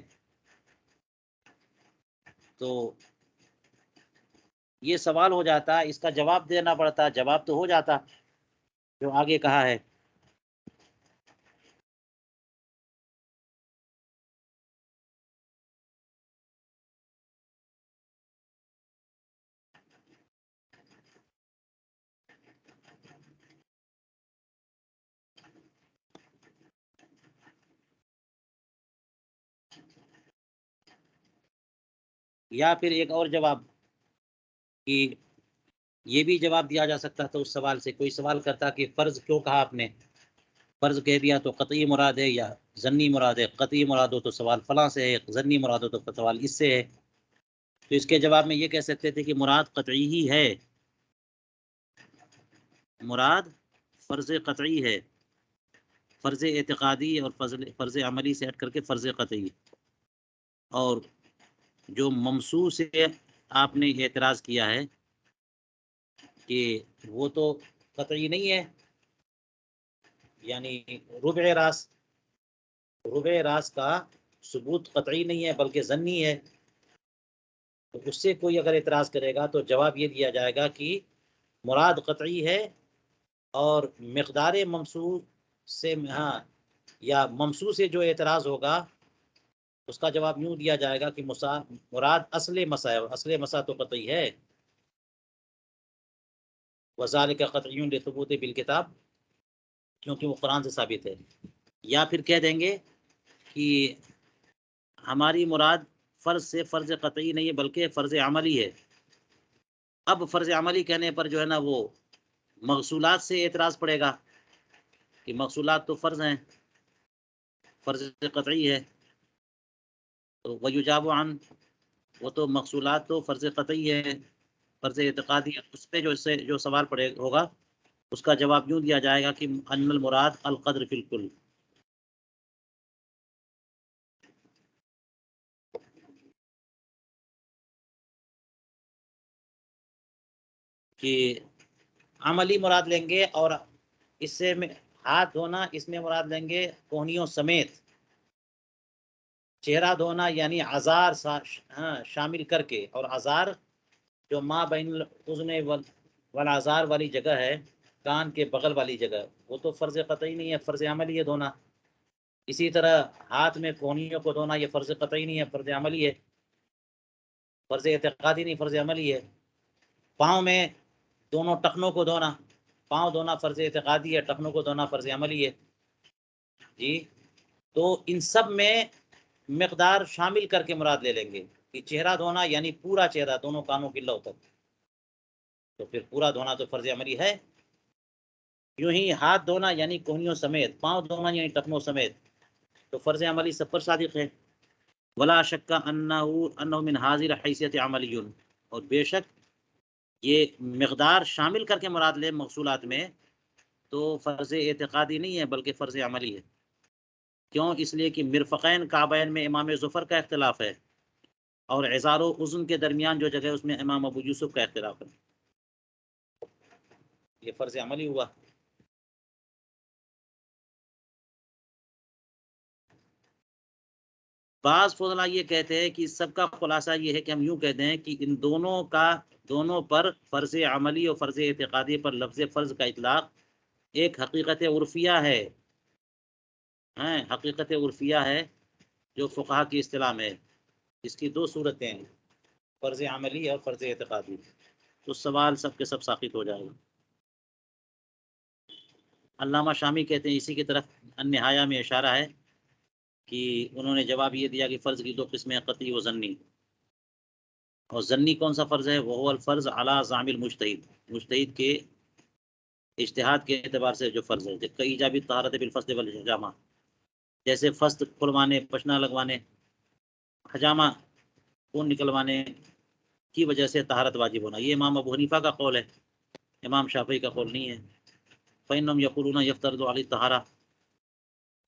تو یہ سوال ہو جاتا، اس کا جواب دینا پڑتا، جواب تو ہو جاتا جو آگے کہا ہے۔ یا پھر ایک اور جواب کہ یہ بھی جواب دیا جا سکتا تھا اس سوال سے، کوئی سوال کرتا کہ فرض کیوں کہا آپ نے، فرض کہہ دیا تو قطعی مراد ہے یا ظنی مراد ہے، قطعی مراد ہو تو سوال فلاں سے ہے، ظنی مراد ہو تو سوال اس سے ہے، تو اس کے جواب میں یہ کہہ سکتے تھے کہ مراد قطعی ہی ہے، مراد فرض قطعی ہے، فرض اعتقادی اور فرض عملی سے ہٹ کر کے فرض قطعی، اور جو ممسوح سے آپ نے اعتراض کیا ہے کہ وہ تو قطعی نہیں ہے، یعنی ربع راس، ربع راس کا ثبوت قطعی نہیں ہے بلکہ ظنی ہے، تو اس سے کوئی اگر اعتراض کرے گا تو جواب یہ دیا جائے گا کہ مراد قطعی ہے، اور مقدار ممسوس سے ہاں یا ممسوس سے جو اعتراض ہوگا اس کا جواب یوں دیا جائے گا کہ مراد اصل مسا ہے، اصل مسا تو قطعی ہے، وذالک قطعی لثبوت بالکتاب، کیونکہ وہ قرآن سے ثابت ہے۔ یا پھر کہہ دیں گے کہ ہماری مراد فرض سے فرض قطعی نہیں ہے بلکہ فرض عملی ہے۔ اب فرض عملی کہنے پر جو ہے نا وہ مغسولات سے اعتراض پڑے گا کہ مغسولات تو فرض ہیں، فرض قطعی ہے، تو ویجاب عن، وہ تو مغسولات تو فرض قطعی ہے، فرض اعتقادی ہے، اس پہ جو سوال پڑے ہوگا اس کا جواب یوں دیا جائے گا کہ ان المراد القدر فی الکل، کہ عملی مراد لیں گے، اور اس سے ہاتھ دھونا اس میں مراد لیں گے کوہنیوں سمیت، چہرہ دھونا یعنی عذار شامل کر کے، اور عذار جو ما بین الاذن والعذار والی جگہ ہے، کان کے بغل والی جگہ، وہ تو فرض قطعی نہیں ہے، فرض عملی ہے دھونا۔ اسی طرح ہاتھ میں کوہنیوں کو دھونا یہ فرض قطعی نہیں ہے، فرض عملی ہے، فرض اعتقادی نہیں، فرض عملی ہے۔ پاؤں میں دونوں ٹخنوں کو دھونا، پاؤں دھونا فرض اعتقادی ہے، ٹخنوں کو دھونا فرض عملی ہے جی۔ تو ان سب میں مقدار شامل کر کے مراد لے لیں گے کہ چہرہ دھونا یعنی پورا چہرہ دونوں کانوں کی لو تک، تو پھر پورا دھونا تو فرض عملی ہے۔ یوں ہی ہاتھ دھونا یعنی کوہنیوں سمیت، پاؤں دھونا یعنی ٹخنوں سمیت، تو فرض عملی سب پر صادق ہے۔ ولا شک انہ من حاضر حیثیت عملی، اور بے شک یہ مقدار شامل کر کے مراد لے مغسولات میں تو فرض اعتقادی نہیں ہے بلکہ فرض عملی ہے۔ کیوں؟ اس لیے کہ مرفقین کعبین میں امام ظفر کا اختلاف ہے، اور عذار و اذن کے درمیان جو جگہ ہے اس میں امام ابو یوسف کا اختلاف ہے، یہ فرض عملی ہوا۔ بعض فضلاء یہ کہتے ہیں کہ سب کا خلاصہ یہ ہے کہ ہم یوں کہتے ہیں کہ ان دونوں پر فرض عملی اور فرض اعتقادی پر لفظ فرض کا اطلاق ایک حقیقت عرفیہ ہے، حقیقت عرفیہ ہے جو فقہا کی اصطلاح میں ہے۔ اس کی دو صورتیں ہیں، فرض عملی اور فرض اعتقادی، تو سوال سب کے سب ساقط ہو جائے گا۔ علامہ شامی کہتے ہیں اسی کی طرف النہایہ میں اشارہ ہے کہ انہوں نے جواب یہ دیا کہ فرض کی دو قسمیں قطعی و ظنی، اور ظنی کون سا فرض ہے؟ وہ الفرض علی زعم المجتہد، مجتہد کے اجتہاد کے اعتبار سے جو فرض ہے، کہ ایجابی طہارت بالفصل والحجامہ، جیسے فصل کھلوانے، پشنا لگوانے، حجامہ خون نکلوانے کی وجہ سے طہارت واجب ہونا، یہ امام ابو حنیفہ کا قول ہے، امام شافعی کا قول نہیں ہے۔ فإنهم يقولون يفترض عليه الطہارہ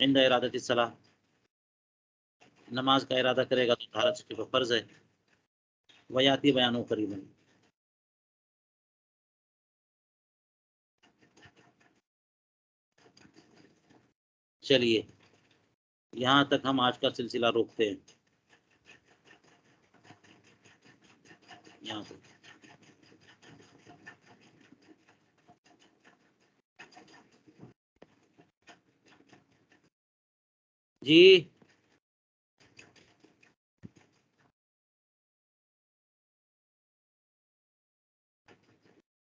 عند ارادۃ الصلاۃ، نماز کا ارادہ کرے گا تو طہارت کے فرض ہے۔ ویاتی بیانوں قریباً۔ چلیے یہاں تک ہم آج کا سلسلہ روکتے ہیں، یہاں تک۔ جی